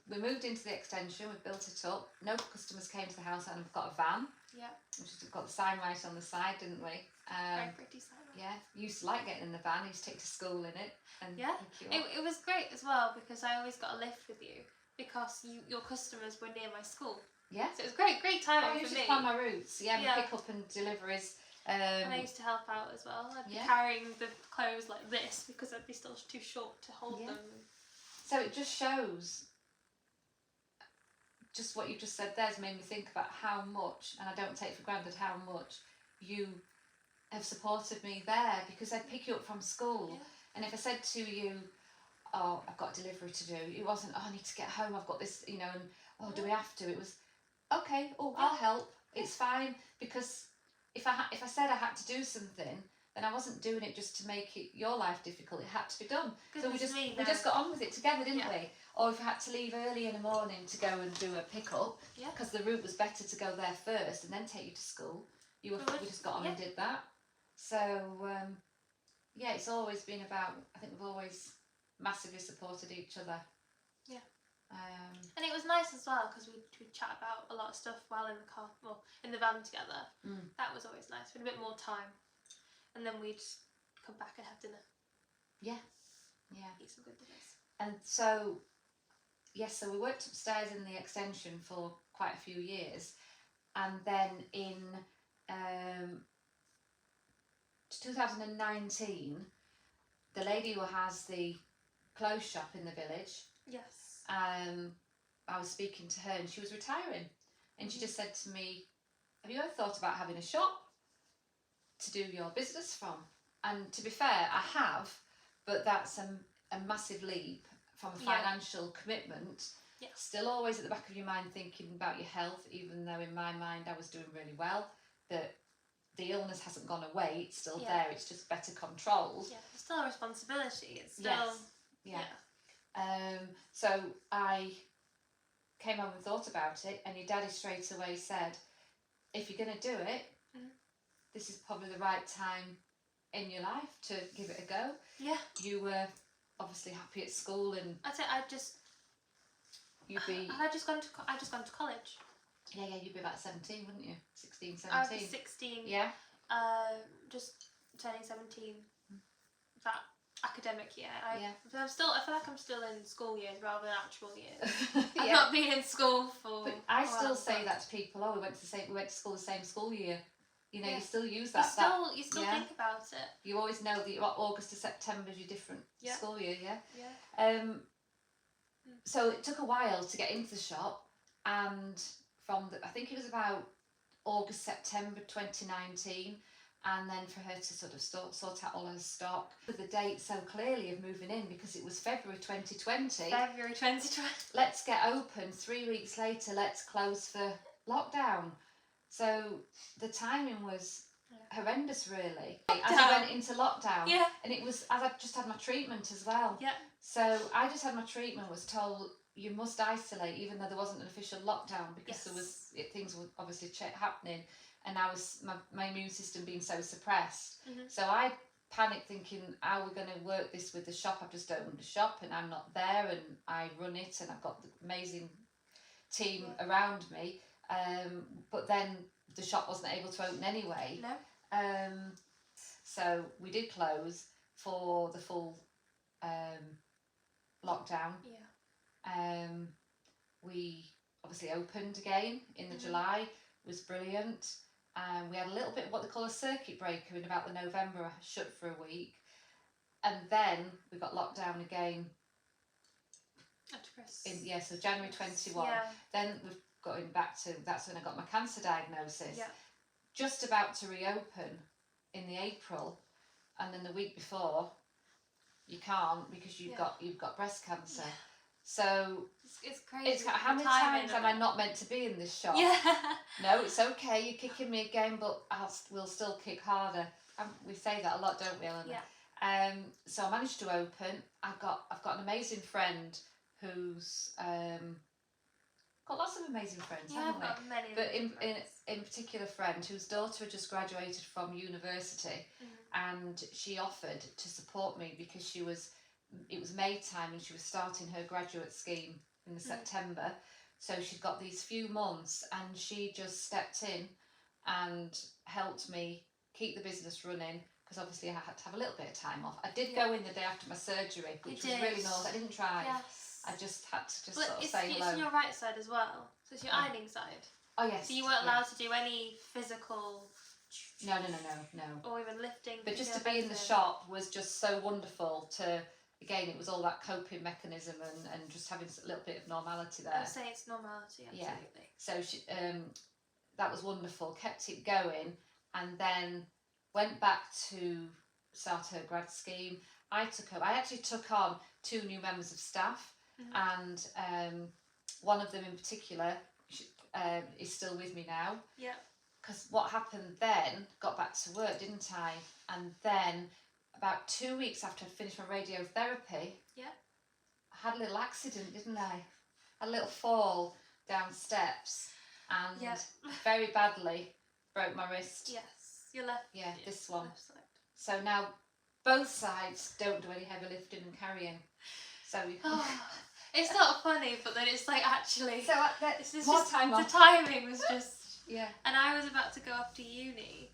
[SPEAKER 1] we moved into the extension, we built it up. No customers came to the house, and we've got a van.
[SPEAKER 2] Yeah.
[SPEAKER 1] Which has got the sign right on the side, didn't we?
[SPEAKER 2] Very pretty sign.
[SPEAKER 1] Yeah. You used to like getting in the van. You used to take to school in it. And
[SPEAKER 2] it was great as well because I always got a lift with you because your customers were near my school.
[SPEAKER 1] Yeah.
[SPEAKER 2] So it was great timing for me.
[SPEAKER 1] You used to plan my routes. Yeah, pick up and deliveries.
[SPEAKER 2] And I used to help out as well. I'd be carrying the clothes like this because I'd be still too short to hold them.
[SPEAKER 1] So it just shows, just what you just said there has made me think about how much, and I don't take for granted how much you have supported me there, because I'd pick you up from school, and if I said to you, oh, I've got a delivery to do, it wasn't, oh, I need to get home, I've got this, and oh, do we have to? It was, okay, I'll help, it's fine, because if I said I had to do something, then I wasn't doing it just to make your life difficult. It had to be done. So we just got on with it together, didn't we? Or if I had to leave early in the morning to go and do a pickup, because the route was better to go there first and then take you to school. We just got on and did that. So it's always been about. I think we've always massively supported each other. Yeah.
[SPEAKER 2] And it was nice as well because we'd chat about a lot of stuff while in the car, well, in the van together. That was always nice. We had a bit more time. And then we'd come back and have dinner. Yeah. Eat some good dinners. And so, so we worked upstairs in the extension for quite a few years. And then in 2019, the lady who has the clothes shop in the village, I was speaking to her and she was retiring. And she just said to me, have you ever thought about having a shop?
[SPEAKER 1] to do your business from. And to be fair, I have, but that's a massive leap from a financial commitment.
[SPEAKER 2] Yeah.
[SPEAKER 1] Still always at the back of your mind thinking about your health, even though in my mind I was doing really well, that the illness hasn't gone away, it's still there, it's just better controlled.
[SPEAKER 2] Yeah, it's still a responsibility. It's still...
[SPEAKER 1] Yes. Yeah. So I came home and thought about it, and your daddy straight away said, if you're going to do it, this is probably the right time in your life to give it a go.
[SPEAKER 2] Yeah.
[SPEAKER 1] You were obviously happy at school, and
[SPEAKER 2] I'd say I'd just gone to college.
[SPEAKER 1] Yeah, you'd be about 17, wouldn't you? 16, 17.
[SPEAKER 2] I was 16.
[SPEAKER 1] Yeah.
[SPEAKER 2] Just turning 17. That academic year. I feel like I'm still in school years rather than actual years. I've not been in school for...
[SPEAKER 1] But I still say that to people. Oh, we went to school the same school year. You know, you still use that.
[SPEAKER 2] You still think about it.
[SPEAKER 1] You always know that August to September is your different school year,
[SPEAKER 2] Yeah.
[SPEAKER 1] So it took a while to get into the shop, and I think it was about August, September 2019, and then for her to sort of sort out all her stock with the date so clearly of moving in, because it was February 2020.
[SPEAKER 2] February 2020.
[SPEAKER 1] Let's get open. 3 weeks later, let's close for lockdown. So the timing was horrendous, really. As I went into lockdown, and it was as I just had my treatment as well.
[SPEAKER 2] Yeah.
[SPEAKER 1] So I just had my treatment, was told you must isolate, even though there wasn't an official lockdown, because things were obviously happening, and I was my immune system being so suppressed. So I panicked, thinking, how are we going to work this with the shop? I've just opened a shop and I'm not there, and I run it, and I've got the amazing team around me. But then the shop wasn't able to open anyway.
[SPEAKER 2] No.
[SPEAKER 1] So we did close for the full lockdown.
[SPEAKER 2] Yeah.
[SPEAKER 1] We obviously opened again in the July. It was brilliant. We had a little bit of what they call a circuit breaker in about the November. I shut for a week, and then we got locked down again. So January 21.
[SPEAKER 2] Yeah.
[SPEAKER 1] Then we've going back to, that's when I got my cancer diagnosis.
[SPEAKER 2] Yeah.
[SPEAKER 1] Just about to reopen in the April, and then the week before you can't, because you've got breast cancer. Yeah. So
[SPEAKER 2] it's crazy.
[SPEAKER 1] It's how many times am I not meant to be in this shop?
[SPEAKER 2] Yeah.
[SPEAKER 1] No, it's okay. You're kicking me again, but we'll still kick harder. We say that a lot, don't we, Eleanor?
[SPEAKER 2] Yeah.
[SPEAKER 1] So I managed to open. I've got an amazing friend who's got lots of amazing friends, haven't we?
[SPEAKER 2] Got many.
[SPEAKER 1] But in particular, friend whose daughter had just graduated from university, and she offered to support me because it was May time and she was starting her graduate scheme in the September. So she'd got these few months, and she just stepped in and helped me keep the business running, because obviously I had to have a little bit of time off. I did go in the day after my surgery, which was really nice. I didn't try.
[SPEAKER 2] Yes.
[SPEAKER 1] I just had to
[SPEAKER 2] But
[SPEAKER 1] sort of say hello.
[SPEAKER 2] It's on your right side as well, so it's your ironing side.
[SPEAKER 1] Oh yes.
[SPEAKER 2] So you weren't allowed to do any physical.
[SPEAKER 1] No.
[SPEAKER 2] Or even lifting.
[SPEAKER 1] But just to be in the shop was just so wonderful. Again, it was all that coping mechanism and just having a little bit of normality there.
[SPEAKER 2] I would say it's normality, absolutely.
[SPEAKER 1] Yeah. So she, that was wonderful. Kept it going, and then went back to start her grad scheme. I actually took on 2 new members of staff, and one of them in particular is still with me now.
[SPEAKER 2] Yeah.
[SPEAKER 1] Because what happened then, got back to work, didn't I? And then about 2 weeks after I'd finished my radiotherapy, I had a little accident, didn't I? A little fall down steps, and very badly broke my wrist.
[SPEAKER 2] Yes, your left.
[SPEAKER 1] Yeah, this one.
[SPEAKER 2] Left side.
[SPEAKER 1] So now both sides don't do any heavy lifting and carrying. So
[SPEAKER 2] it's not funny, but then it's like actually.
[SPEAKER 1] So
[SPEAKER 2] it's
[SPEAKER 1] more
[SPEAKER 2] just,
[SPEAKER 1] time
[SPEAKER 2] the
[SPEAKER 1] off.
[SPEAKER 2] timing was just.
[SPEAKER 1] Yeah.
[SPEAKER 2] And I was about to go off to uni.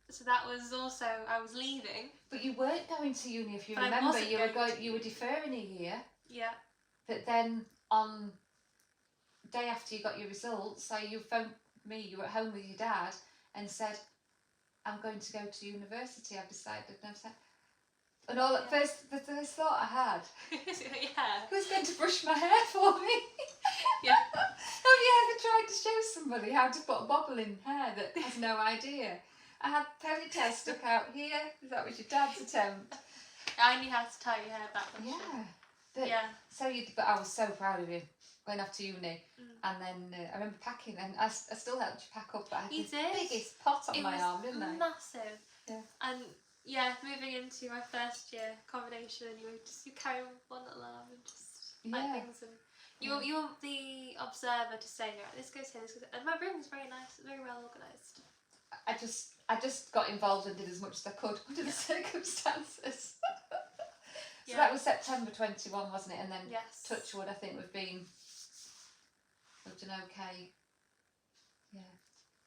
[SPEAKER 2] So that was also, I was leaving.
[SPEAKER 1] But you weren't going to uni, if you
[SPEAKER 2] But
[SPEAKER 1] remember. You were deferring a year.
[SPEAKER 2] Yeah.
[SPEAKER 1] But then on the day after you got your results, so you phoned me, you were at home with your dad, and said, I'm going to go to university, I've decided. And I said, and all at first, the first thought I had, who's going to brush my hair for me?
[SPEAKER 2] Yeah.
[SPEAKER 1] Have you ever tried to show somebody how to put a bobble in hair that has no idea? I had ponytails stuck out here. That was your dad's attempt.
[SPEAKER 2] I knew how to tie your hair back.
[SPEAKER 1] Yeah. But,
[SPEAKER 2] Yeah.
[SPEAKER 1] But I was so proud of you going off to uni.
[SPEAKER 2] Mm.
[SPEAKER 1] And then I remember packing, and I still helped you pack up, but I had
[SPEAKER 2] You
[SPEAKER 1] the
[SPEAKER 2] did?
[SPEAKER 1] biggest pot on my arm, didn't I?
[SPEAKER 2] Massive.
[SPEAKER 1] Yeah.
[SPEAKER 2] And yeah, moving into my first year combination, you carry one little arm and just like things, and you're the observer to say, right, this goes here, this goes here. And my room was very nice, very well organised.
[SPEAKER 1] I just got involved and did as much as I could under the circumstances. So that was September 21, wasn't it? And then touch wood, I think we've done okay. Yeah.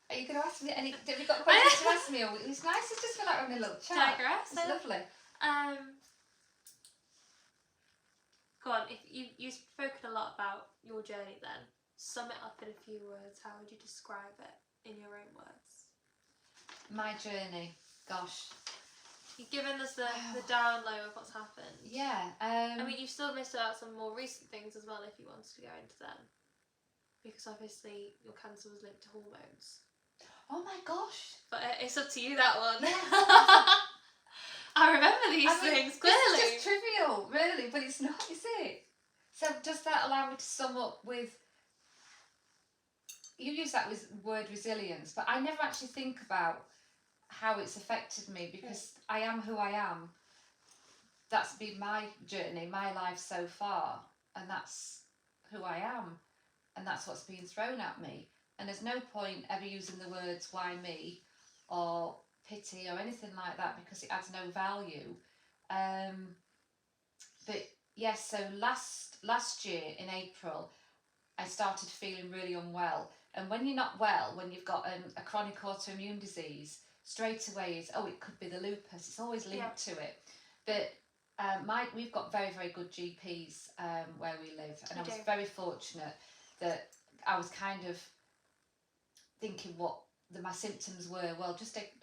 [SPEAKER 1] Are you going to ask me any? Have you got questions to ask me? Or it's nice to just feel like we're having a little chat.
[SPEAKER 2] Digress.
[SPEAKER 1] It's lovely.
[SPEAKER 2] Go on. If you've spoken a lot about your journey, then sum it up in a few words. How would you describe it in your own words?
[SPEAKER 1] My journey, gosh.
[SPEAKER 2] You've given us the down low of what's happened.
[SPEAKER 1] Yeah.
[SPEAKER 2] I mean, you've still missed out some more recent things as well if you wanted to go into them. Because obviously your cancer was linked to hormones.
[SPEAKER 1] Oh my gosh.
[SPEAKER 2] But it's up to you, that one.
[SPEAKER 1] Yeah.
[SPEAKER 2] I remember these things, clearly.
[SPEAKER 1] It's just trivial, really, but it's not, is it? So does that allow me to sum up with... You use that word resilience, but I never actually think about how it's affected me, because I am who I am. That's been my journey, my life so far, and that's who I am, and that's what's being thrown at me. And there's no point ever using the words why me or pity or anything like that, because it adds no value. But yes, so last year in April I started feeling really unwell, and when you're not well, when you've got a chronic autoimmune disease, straight away is, it could be the lupus. It's always linked to it. But we've got very, very good GPs where we live, and I was very fortunate that I was kind of thinking what my symptoms were. Well,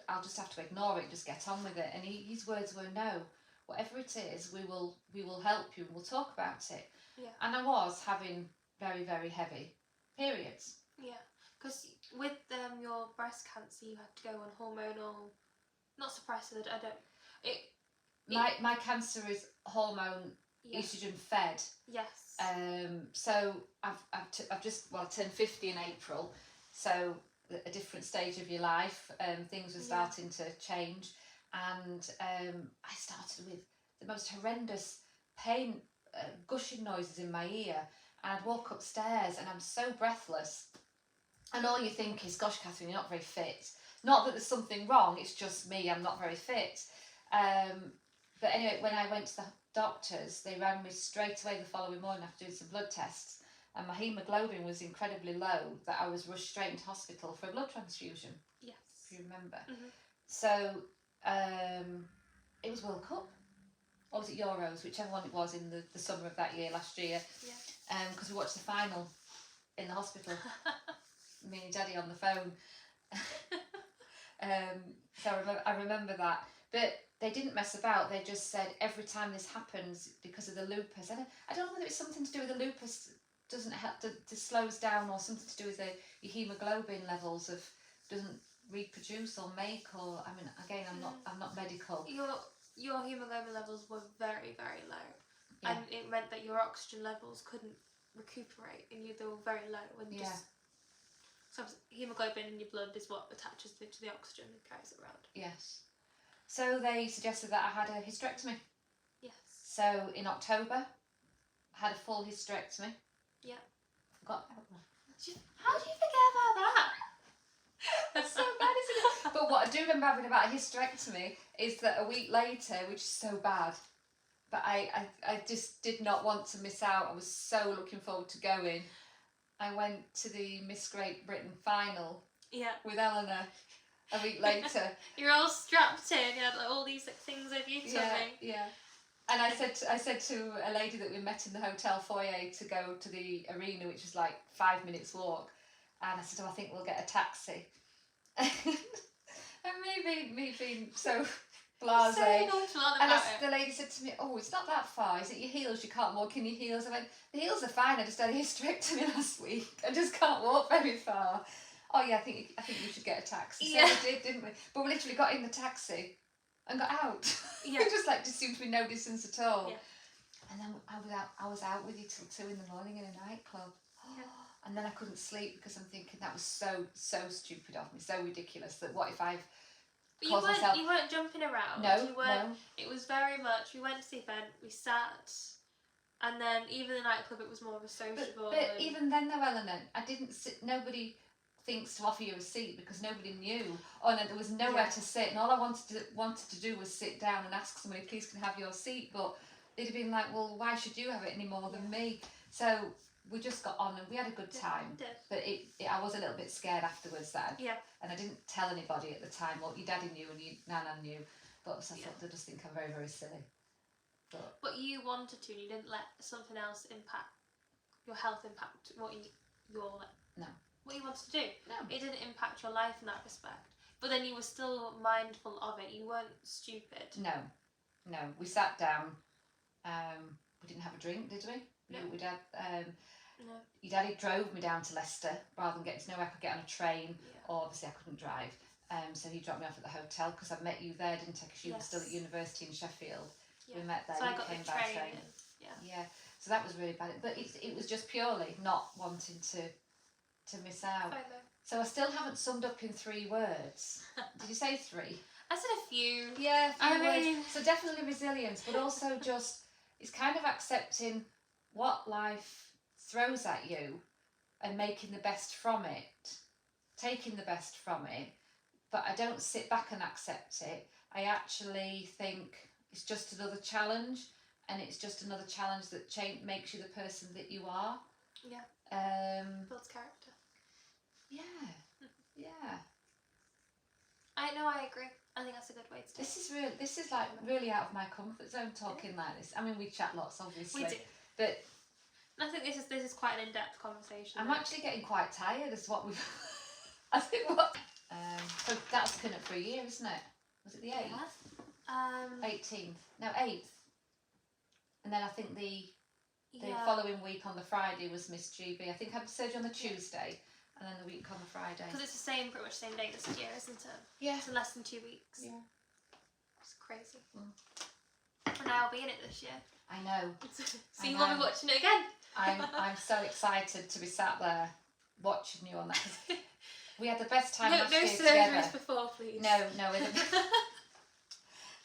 [SPEAKER 1] I'll just have to ignore it, just get on with it. And his words were, no, whatever it is, we will help you and we'll talk about it.
[SPEAKER 2] Yeah.
[SPEAKER 1] And I was having very, very heavy periods.
[SPEAKER 2] Yeah, because with your breast cancer, you had to go on hormonal, not suppressive.
[SPEAKER 1] My cancer is hormone estrogen fed.
[SPEAKER 2] Yes.
[SPEAKER 1] So I've just turned 50 in April, so a different stage of your life. Things were starting to change, and I started with the most horrendous pain, gushing noises in my ear. And I'd walk upstairs and I'm so breathless, and all you think is, gosh, Catherine, you're not very fit. Not that there's something wrong, it's just me, I'm not very fit. But anyway, when I went to the doctors, they rang me straight away the following morning after doing some blood tests, and my haemoglobin was incredibly low, that I was rushed straight into hospital for a blood transfusion.
[SPEAKER 2] Yes.
[SPEAKER 1] If you remember.
[SPEAKER 2] Mm-hmm.
[SPEAKER 1] So it was World Cup, or was it Euros, whichever one it was, in the summer of that year, last year.
[SPEAKER 2] Yeah.
[SPEAKER 1] Because we watched the final in the hospital. Me and Daddy on the phone. So I remember that. But they didn't mess about. They just said every time this happens, because of the lupus. I don't know whether it's something to do with the lupus doesn't help to slows down, or something to do with your haemoglobin levels doesn't reproduce or make, or I mean, again, I'm not medical.
[SPEAKER 2] Your haemoglobin levels were very, very low, and it meant that your oxygen levels couldn't recuperate, and they were very low. So haemoglobin in your blood is what attaches to the oxygen and carries it around.
[SPEAKER 1] Yes. So they suggested that I had a hysterectomy.
[SPEAKER 2] Yes.
[SPEAKER 1] So in October, I had a full hysterectomy.
[SPEAKER 2] Yeah.
[SPEAKER 1] Forgot about that.
[SPEAKER 2] How do you forget about that?
[SPEAKER 1] That's so bad, isn't it? But what I do remember having about a hysterectomy is that a week later, which is so bad, but I just did not want to miss out. I was so looking forward to going. I went to the Miss Great Britain final with Eleanor a week later.
[SPEAKER 2] You're all strapped in, you had all these things over your tummy.
[SPEAKER 1] Yeah. And I said to a lady that we met in the hotel foyer to go to the arena, which was like 5 minutes walk, and I said, I think we'll get a taxi. And me being so blasé.
[SPEAKER 2] So nonchalant about it.
[SPEAKER 1] The lady said to me, it's not that far, is it your heels? You can't walk in your heels. I went, the heels are fine, I just had a hysterectomy last week. I just can't walk very far. Oh yeah, I think we should get a taxi. So
[SPEAKER 2] Yeah.
[SPEAKER 1] we did, didn't we? But we literally got in the taxi and got out.
[SPEAKER 2] Yeah.
[SPEAKER 1] It just seemed to be no distance at all.
[SPEAKER 2] Yeah.
[SPEAKER 1] And then I was out with you till 2 in the morning in a nightclub.
[SPEAKER 2] Yeah.
[SPEAKER 1] And then I couldn't sleep because I'm thinking that was so stupid of me, so ridiculous. That what if I've
[SPEAKER 2] But
[SPEAKER 1] caused myself?
[SPEAKER 2] you weren't jumping around.
[SPEAKER 1] No,
[SPEAKER 2] you weren't.
[SPEAKER 1] no.
[SPEAKER 2] It was very much. We went to the event. We sat, and then even the nightclub, it was more of a sociable.
[SPEAKER 1] But even then, though, Eleanor, I didn't sit. Nobody thinks to offer you a seat because nobody knew. Oh no, there was nowhere to sit, and all I wanted to do was sit down and ask somebody, please, can I have your seat? But they'd have been like, well, why should you have it any more than me? So we just got on and we had a good time.
[SPEAKER 2] We did.
[SPEAKER 1] But I was a little bit scared afterwards then.
[SPEAKER 2] Yeah.
[SPEAKER 1] And I didn't tell anybody at the time. Well, your daddy knew and your nana knew, but I thought they'll just think I'm very, very silly.
[SPEAKER 2] But you wanted to, and you didn't let something else impact your health, impact what you wanted to do.
[SPEAKER 1] No.
[SPEAKER 2] It didn't impact your life in that respect. But then you were still mindful of it. You weren't stupid.
[SPEAKER 1] No. We sat down. We didn't have a drink, did we?
[SPEAKER 2] No.
[SPEAKER 1] We did.
[SPEAKER 2] No.
[SPEAKER 1] Your daddy drove me down to Leicester rather than getting to know where I could get on a train.
[SPEAKER 2] Yeah.
[SPEAKER 1] Or obviously I couldn't drive. So he dropped me off at the hotel because I met you there, didn't I? Because you were still at university in Sheffield.
[SPEAKER 2] Yeah.
[SPEAKER 1] We met there.
[SPEAKER 2] So
[SPEAKER 1] you
[SPEAKER 2] I got
[SPEAKER 1] came
[SPEAKER 2] the
[SPEAKER 1] by
[SPEAKER 2] train.
[SPEAKER 1] train.
[SPEAKER 2] Yeah.
[SPEAKER 1] So that was really bad. But it was just purely not wanting to miss out.
[SPEAKER 2] FOMO.
[SPEAKER 1] So I still haven't summed up in 3 words. Did you say 3?
[SPEAKER 2] I said a few.
[SPEAKER 1] Yeah, a few
[SPEAKER 2] I mean-
[SPEAKER 1] words. So definitely resilience, but also just it's kind of accepting what life throws at you and making the best from it, taking the best from it. But I don't sit back and accept it. I actually think it's just another challenge, and it's just another challenge that makes you the person that you are.
[SPEAKER 2] Yeah. Builds character.
[SPEAKER 1] Yeah. Yeah.
[SPEAKER 2] I agree. I think that's a good way to do it.
[SPEAKER 1] This is like really out of my comfort zone talking like this. I mean, we chat lots, obviously.
[SPEAKER 2] We do.
[SPEAKER 1] But
[SPEAKER 2] I think this is quite an in-depth conversation.
[SPEAKER 1] I'm actually getting quite tired as what we've I think what so that's been it for a year, isn't it? Was it the 8th? 18th. No, 8th. And then I think the following week on the Friday was Miss GB. I think I had surgery on the Tuesday and then the week on the Friday.
[SPEAKER 2] Because it's pretty much the same day this year, isn't it?
[SPEAKER 1] Yeah.
[SPEAKER 2] It's in less than 2 weeks.
[SPEAKER 1] Yeah.
[SPEAKER 2] It's crazy. And I'll be in it this year.
[SPEAKER 1] I know.
[SPEAKER 2] So you will be watching it again.
[SPEAKER 1] I'm so excited to be sat there watching you on that. 'Cause we had the best time last year together.
[SPEAKER 2] No surgeries before, please.
[SPEAKER 1] No,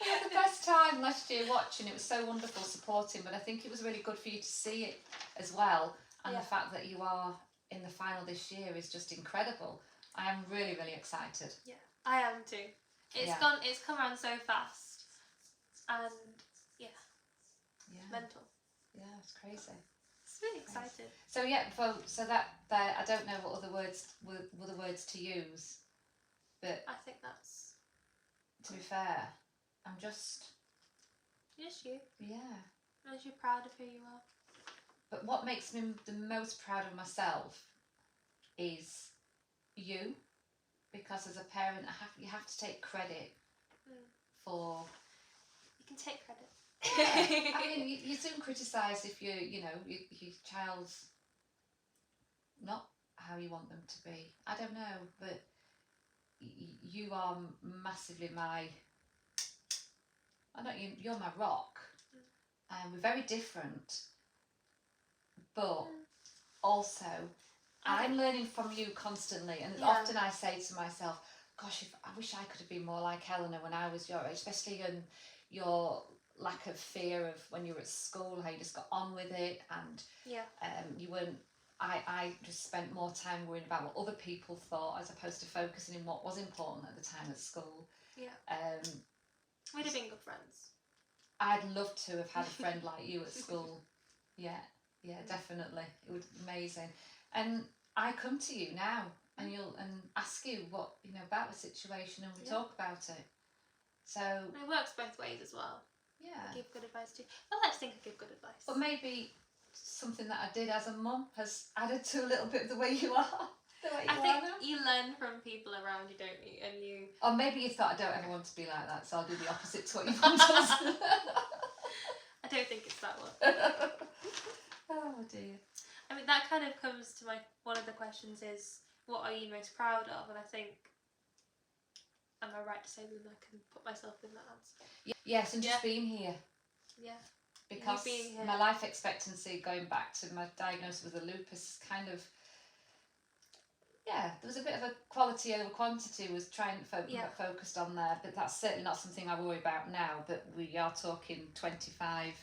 [SPEAKER 1] we had the best time last year watching. It was so wonderful supporting, but I think it was really good for you to see it as well. And the fact that you are in the final this year is just incredible. I am really, really excited.
[SPEAKER 2] Yeah, I am too. It's come around so fast. And mental.
[SPEAKER 1] Yeah, it's crazy.
[SPEAKER 2] It's really exciting.
[SPEAKER 1] So so that there, I don't know what other words were the words to use, but
[SPEAKER 2] I think that's.
[SPEAKER 1] To be fair, I'm just.
[SPEAKER 2] Just you.
[SPEAKER 1] Yeah.
[SPEAKER 2] As you're proud of who you are.
[SPEAKER 1] But what makes me the most proud of myself is you, because as a parent, you have to take credit for.
[SPEAKER 2] You can take credit.
[SPEAKER 1] Yeah. I mean, you soon criticise if your child's not how you want them to be. I don't know, but you are massively you're my rock, and we're very different, but also I'm learning from you constantly, and often I say to myself, gosh, I wish I could have been more like Eleanor when I was your age, especially in your lack of fear of when you were at school, how you just got on with it, and you weren't. I just spent more time worrying about what other people thought as opposed to focusing in what was important at the time at school.
[SPEAKER 2] Yeah. We'd have been good friends.
[SPEAKER 1] I'd love to have had a friend like you at school. Yeah, definitely. It would be amazing. And I come to you now and ask you what about the situation, and we talk about it. So
[SPEAKER 2] it works both ways as well.
[SPEAKER 1] Yeah.
[SPEAKER 2] I give good advice too. I like to think I give good advice.
[SPEAKER 1] But maybe something that I did as a mum has added to a little bit of the way you are.
[SPEAKER 2] I think you learn from people around you, don't you? And you.
[SPEAKER 1] Or maybe you thought, I don't ever want to be like that, so I'll do the opposite to what you want us.
[SPEAKER 2] I don't think it's that one.
[SPEAKER 1] Oh dear.
[SPEAKER 2] I mean, that kind of comes to one of the questions is, what are you most proud of? And I think, am I right to say that I can put myself in that answer?
[SPEAKER 1] Yes, and just being here.
[SPEAKER 2] Yeah.
[SPEAKER 1] Because
[SPEAKER 2] being here.
[SPEAKER 1] my life expectancy, going back to my diagnosis with the lupus, kind of, there was a bit of a quality over quantity, was trying to focused on there, but that's certainly not something I worry about now, but we are talking 25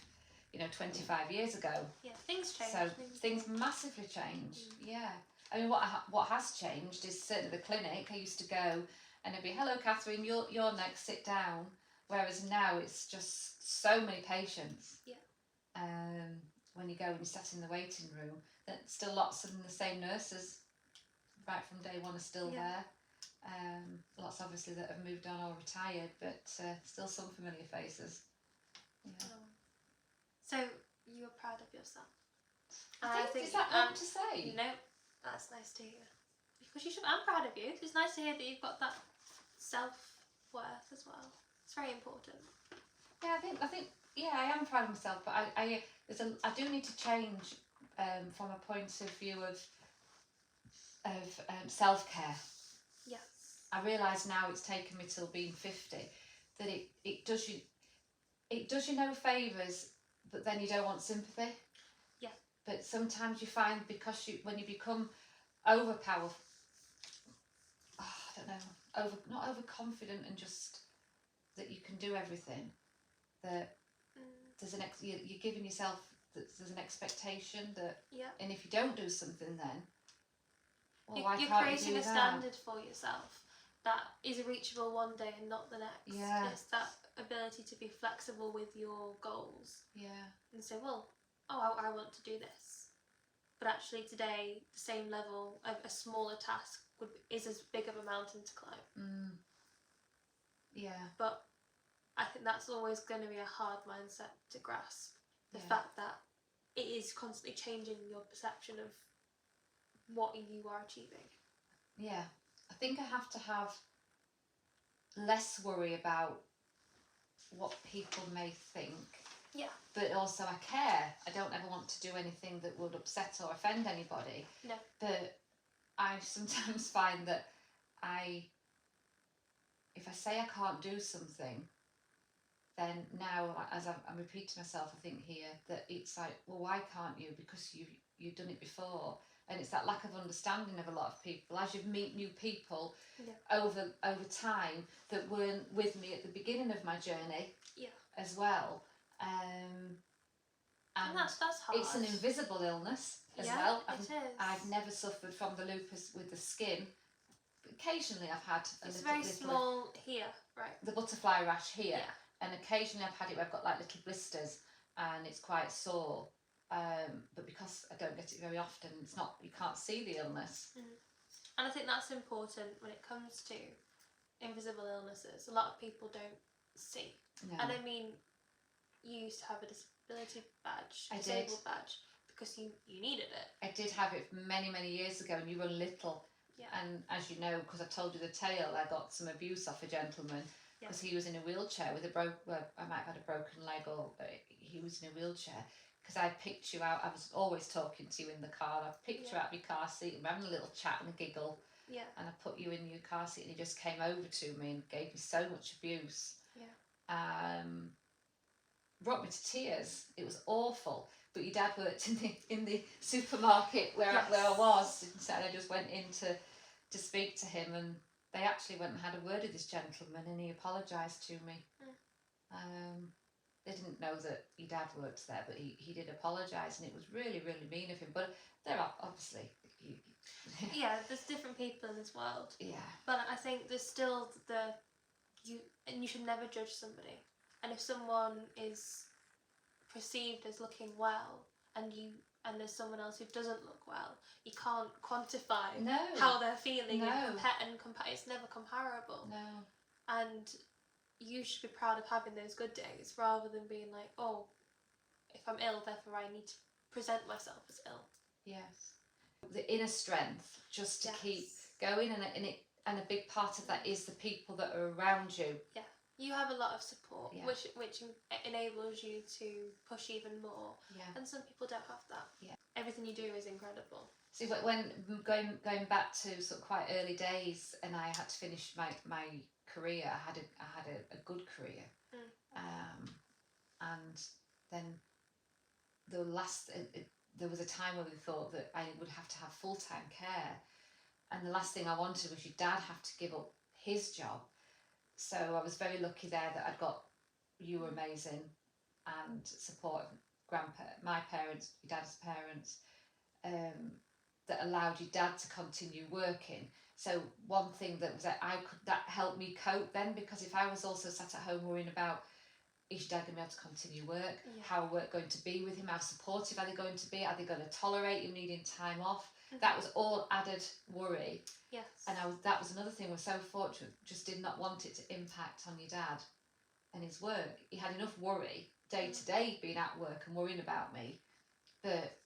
[SPEAKER 1] years ago.
[SPEAKER 2] Yeah, things change.
[SPEAKER 1] So things massively change. Yeah. I mean, what has changed is certainly the clinic. I used to go and it'd be, hello Catherine, you're next, sit down. Whereas now it's just so many patients.
[SPEAKER 2] Yeah.
[SPEAKER 1] When you go and you sat in the waiting room, that still lots of the same nurses right from day one are still there. Lots obviously that have moved on or retired, but still some familiar faces. Yeah.
[SPEAKER 2] So you were proud of yourself?
[SPEAKER 1] I think is that wrong to say?
[SPEAKER 2] No, that's nice to hear. Because you should. I'm proud of you. It's nice to hear that you've got that self-worth as well. It's very important. Yeah,
[SPEAKER 1] I think. Yeah, I am proud of myself, but I do need to change from a point of view of self-care.
[SPEAKER 2] Yes.
[SPEAKER 1] I realise now it's taken me till being 50 that it does you no favours, but then you don't want sympathy.
[SPEAKER 2] Yeah.
[SPEAKER 1] But sometimes you find because when you become overpowered, I don't know, not overconfident and just that you can do everything, that there's you're giving yourself that there's an expectation that, and if you don't do something, then why
[SPEAKER 2] you're
[SPEAKER 1] can't
[SPEAKER 2] creating
[SPEAKER 1] you do
[SPEAKER 2] a standard for yourself that is reachable one day and not the next.
[SPEAKER 1] Yeah.
[SPEAKER 2] It's that ability to be flexible with your goals.
[SPEAKER 1] Yeah.
[SPEAKER 2] And say, well, I want to do this, but actually today the same level of a smaller task is as big of a mountain to climb.
[SPEAKER 1] Yeah.
[SPEAKER 2] But I think that's always going to be a hard mindset to grasp. The fact that it is constantly changing your perception of what you are achieving.
[SPEAKER 1] Yeah. I think I have to have less worry about what people may think.
[SPEAKER 2] Yeah.
[SPEAKER 1] But also I care. I don't ever want to do anything that would upset or offend anybody.
[SPEAKER 2] No.
[SPEAKER 1] But I sometimes find that if I say I can't do something, then now, as I'm repeating myself, I think here, that it's like, well, why can't you? Because you've done it before. And it's that lack of understanding of a lot of people. As you meet new people over time that weren't with me at the beginning of my journey as well. And
[SPEAKER 2] that's hard.
[SPEAKER 1] It's an invisible illness as well. I've never suffered from the lupus with the skin. Occasionally I've had
[SPEAKER 2] it's very small here, right?
[SPEAKER 1] The butterfly rash here.
[SPEAKER 2] Yeah.
[SPEAKER 1] And occasionally I've had it where I've got like little blisters and it's quite sore. But because I don't get it very often, you can't see the illness.
[SPEAKER 2] And I think that's important when it comes to invisible illnesses. A lot of people don't see.
[SPEAKER 1] No.
[SPEAKER 2] And I mean, you used to have a disability badge, disabled badge, because you needed it.
[SPEAKER 1] I did have it many, many years ago, and you were little.
[SPEAKER 2] Yeah.
[SPEAKER 1] And as you know, because I told you the tale, I got some abuse off a gentleman because he was in a wheelchair with I might have had a broken leg, or he was in a wheelchair. Because I picked you out, I was always talking to you in the car, and I picked you out of your car seat, and we're having a little chat and a giggle.
[SPEAKER 2] Yeah. And
[SPEAKER 1] I put you in your car seat, and he just came over to me and gave me so much abuse.
[SPEAKER 2] Yeah.
[SPEAKER 1] Brought me to tears. It was awful. But your dad worked in the supermarket where I was, and I just went in to speak to him, and they actually went and had a word with this gentleman, and he apologised to me. They didn't know that your dad worked there, but he did apologise, and it was really, really mean of him. But there are obviously
[SPEAKER 2] there's different people in this world.
[SPEAKER 1] Yeah.
[SPEAKER 2] But I think there's still you should never judge somebody. And if someone is perceived as looking well, and there's someone else who doesn't look well, you can't quantify how they're feeling and it's never comparable.
[SPEAKER 1] No.
[SPEAKER 2] And you should be proud of having those good days rather than being like, oh, if I'm ill, therefore I need to present myself as ill.
[SPEAKER 1] Yes. The inner strength just to keep going, and a big part of that is the people that are around you.
[SPEAKER 2] Yeah. You have a lot of support,
[SPEAKER 1] Yeah.
[SPEAKER 2] which enables you to push even more.
[SPEAKER 1] Yeah.
[SPEAKER 2] And some people don't have that.
[SPEAKER 1] Yeah.
[SPEAKER 2] Everything you do is incredible.
[SPEAKER 1] See, when going back to sort of quite early days, and I had to finish my career. I had a good career, and then there was a time when we thought that I would have to have full-time care, and the last thing I wanted was your dad have to give up his job. So I was very lucky there that I'd got you were amazing, and support of my parents, your dad's parents, that allowed your dad to continue working. So one thing that was that helped me cope then, because if I was also sat at home worrying about, is your dad going to be able to continue work?
[SPEAKER 2] Yeah.
[SPEAKER 1] How are work going to be with him? How supportive are they going to be? Are they going to tolerate him needing time off? That was all added worry.
[SPEAKER 2] Yes.
[SPEAKER 1] And that was another thing. We're so fortunate, just did not want it to impact on your dad and his work. He had enough worry day to day being at work and worrying about me, but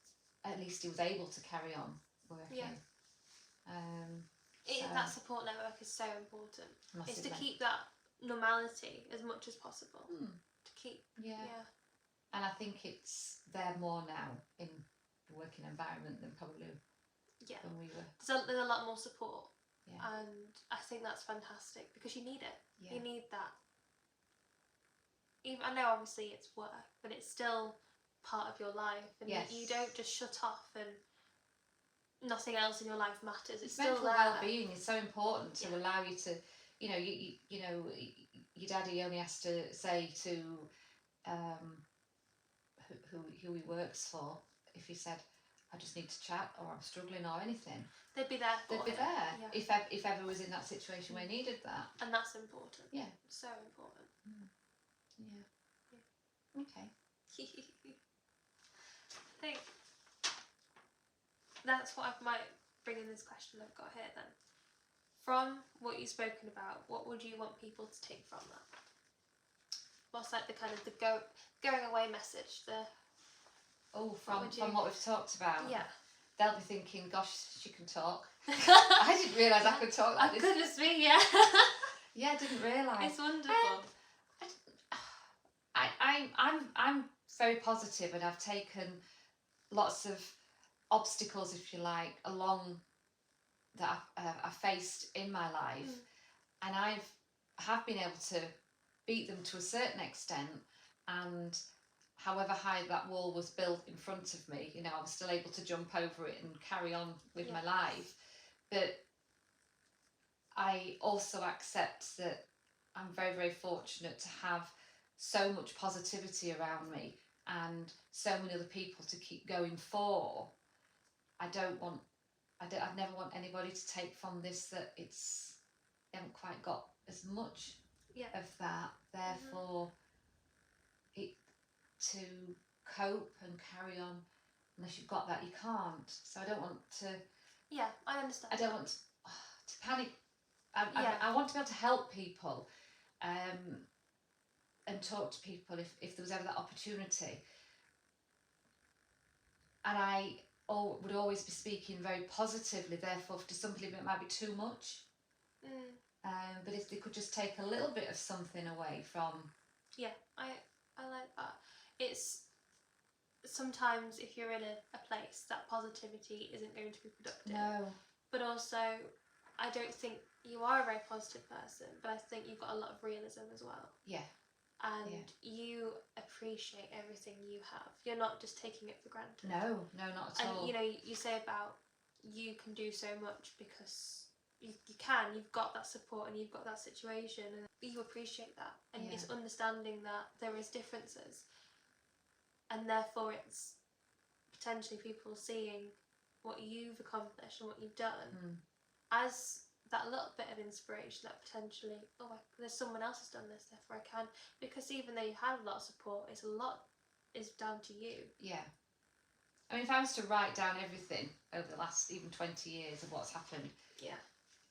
[SPEAKER 1] at least he was able to carry on working.
[SPEAKER 2] Yeah. That support network is so important.
[SPEAKER 1] Massively.
[SPEAKER 2] It's to keep that normality as much as possible. To keep.
[SPEAKER 1] Yeah. And I think it's there more now in the working environment than probably when we were.
[SPEAKER 2] There's a lot more support.
[SPEAKER 1] Yeah.
[SPEAKER 2] And I think that's fantastic, because you need it.
[SPEAKER 1] Yeah.
[SPEAKER 2] You need that. Even, I know obviously it's work, but it's still part of your life, and you don't just shut off and nothing else in your life matters. It's still
[SPEAKER 1] mental
[SPEAKER 2] there.
[SPEAKER 1] well-being is so important to allow you to, you know, your daddy only has to say to who he works for, if he said, I just need to chat, or I'm struggling, or anything,
[SPEAKER 2] they'd be there for
[SPEAKER 1] they'd be
[SPEAKER 2] him.
[SPEAKER 1] there.
[SPEAKER 2] Yeah.
[SPEAKER 1] If ever was in that situation where he needed that.
[SPEAKER 2] And that's important.
[SPEAKER 1] Yeah.
[SPEAKER 2] So important.
[SPEAKER 1] Yeah. Okay.
[SPEAKER 2] I think that's what I might bring in this question I've got here then. From what you've spoken about, what would you want people to take from that? What's like the kind of the going away message?
[SPEAKER 1] From what we've talked about.
[SPEAKER 2] Yeah.
[SPEAKER 1] They'll be thinking, gosh, she can talk. I didn't realise I could talk like this.
[SPEAKER 2] Goodness me, yeah.
[SPEAKER 1] Yeah, I didn't realise.
[SPEAKER 2] It's wonderful.
[SPEAKER 1] I'm very positive, and I've taken lots of obstacles, if you like, along that I faced in my life, and I have been able to beat them to a certain extent, and however high that wall was built in front of me, I was still able to jump over it and carry on with my life. But I also accept that I'm very, very fortunate to have so much positivity around me and so many other people to keep going for. I'd never want anybody to take from this that they haven't quite got as much of that. Therefore, to cope and carry on, unless you've got that, you can't. So I don't want to.
[SPEAKER 2] Yeah, I understand.
[SPEAKER 1] I don't want to panic. I want to be able to help people, and talk to people if there was ever that opportunity. And I would always be speaking very positively. Therefore, to some people it might be too much. But if they could just take a little bit of something away from.
[SPEAKER 2] Yeah, I like that. It's sometimes if you're in a place, that positivity isn't going to be productive.
[SPEAKER 1] No.
[SPEAKER 2] But also, I don't think you are a very positive person, but I think you've got a lot of realism as well.
[SPEAKER 1] Yeah.
[SPEAKER 2] And you appreciate everything you have. You're not just taking it for granted.
[SPEAKER 1] No, not at all.
[SPEAKER 2] And you say about you can do so much because you can. You've got that support and you've got that situation, and you appreciate that. And it's understanding that there is differences, and therefore it's potentially people seeing what you've accomplished and what you've done as that little bit of inspiration, that potentially, there's someone else has done this, therefore I can. Because even though you have a lot of support, a lot is down to you.
[SPEAKER 1] Yeah. I mean, if I was to write down everything over the last even 20 years of what's happened,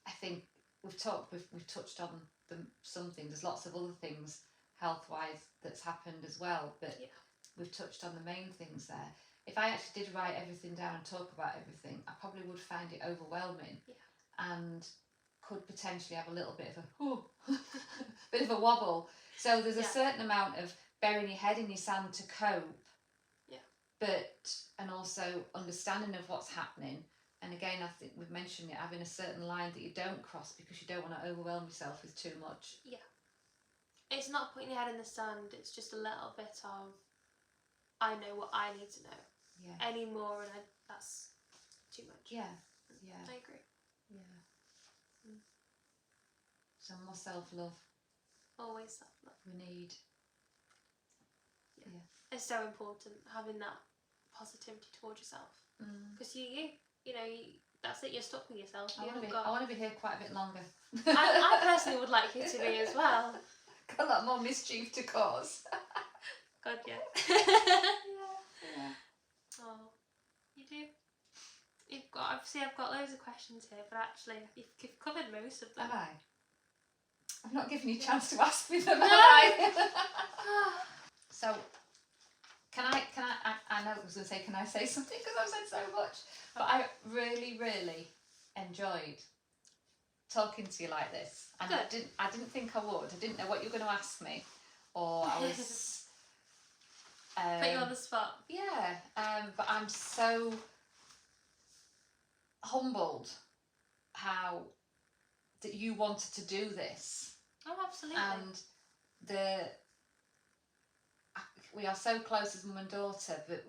[SPEAKER 1] I think we've touched on something. There's lots of other things health-wise that's happened as well, but we've touched on the main things there. If I actually did write everything down and talk about everything, I probably would find it overwhelming and could potentially have a little bit of a bit of a wobble. So there's a certain amount of burying your head in your sand to cope.
[SPEAKER 2] Yeah.
[SPEAKER 1] And also understanding of what's happening. And again, I think we've mentioned it, having a certain line that you don't cross because you don't want to overwhelm yourself with too much.
[SPEAKER 2] Yeah. It's not putting your head in the sand, it's just a little bit of, I know what I need to know.
[SPEAKER 1] Yeah.
[SPEAKER 2] Any more, and that's too much.
[SPEAKER 1] Yeah. Yeah.
[SPEAKER 2] I agree.
[SPEAKER 1] Yeah. So more self-love.
[SPEAKER 2] Always self-love.
[SPEAKER 1] We need. Yeah.
[SPEAKER 2] It's so important, having that positivity towards yourself. Because that's it, you're stuck with yourself.
[SPEAKER 1] I want to be here quite a bit longer.
[SPEAKER 2] I personally would like you to be as well.
[SPEAKER 1] Got a lot more mischief to cause.
[SPEAKER 2] God, yeah.
[SPEAKER 1] Yeah.
[SPEAKER 2] Oh, you do. I've got loads of questions here, but actually you've covered most of them.
[SPEAKER 1] Have I? I've not given you a chance to ask me them,
[SPEAKER 2] No.
[SPEAKER 1] have I? So, I know I was going to say, can I say something because I've said so much, but I really, really enjoyed talking to you like this, and
[SPEAKER 2] Good.
[SPEAKER 1] I didn't think I would. I didn't know what you were going to ask me, or I was
[SPEAKER 2] put you on the spot.
[SPEAKER 1] Yeah, but I'm so humbled that you wanted to do this.
[SPEAKER 2] Oh, absolutely.
[SPEAKER 1] And we are so close as mum and daughter, but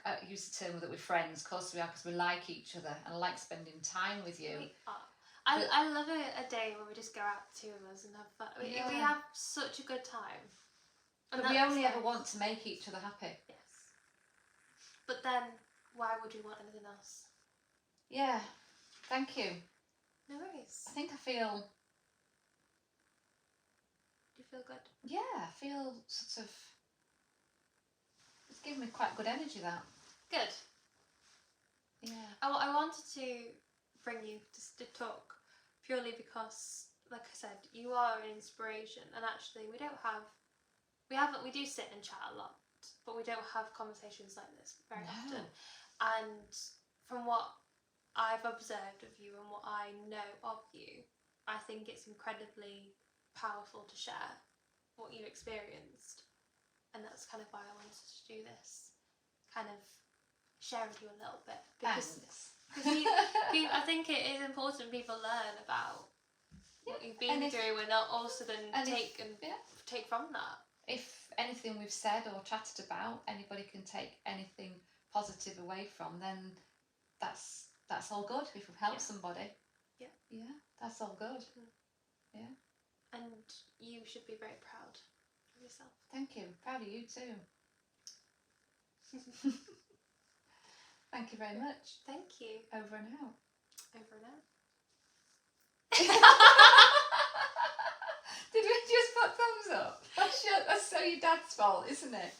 [SPEAKER 1] I use the term that we're friends. Of course we are, because we like each other and I like spending time with you.
[SPEAKER 2] We are. I love a day where we just go out, two of us, and have fun. We have such a good time. And
[SPEAKER 1] but we only ever want to make each other happy.
[SPEAKER 2] Yes. But then, why would we want anything else?
[SPEAKER 1] Yeah. Thank you.
[SPEAKER 2] No worries.
[SPEAKER 1] I think I feel.
[SPEAKER 2] Do you feel good?
[SPEAKER 1] Yeah, I feel sort of. It's given me quite good energy, that.
[SPEAKER 2] Good.
[SPEAKER 1] Yeah.
[SPEAKER 2] I wanted to bring you to talk purely because, like I said, you are an inspiration, and actually we do sit and chat a lot, but we don't have conversations like this very often. And from what I've observed of you and what I know of you, I think it's incredibly powerful to share what you've experienced, and that's kind of why I wanted to do this, kind of share with you a little bit, because I think it is important people learn about what you've been through, and also then take from that.
[SPEAKER 1] If anything we've said or chatted about, anybody can take anything positive away from, then that's all good. If we've helped somebody, yeah, that's all good. Yeah.
[SPEAKER 2] And you should be very proud of yourself.
[SPEAKER 1] Thank you. Proud of you too. Thank you very much.
[SPEAKER 2] Thank you.
[SPEAKER 1] Over and out.
[SPEAKER 2] Over and out.
[SPEAKER 1] Did we just put thumbs up? That's so your dad's fault, isn't it?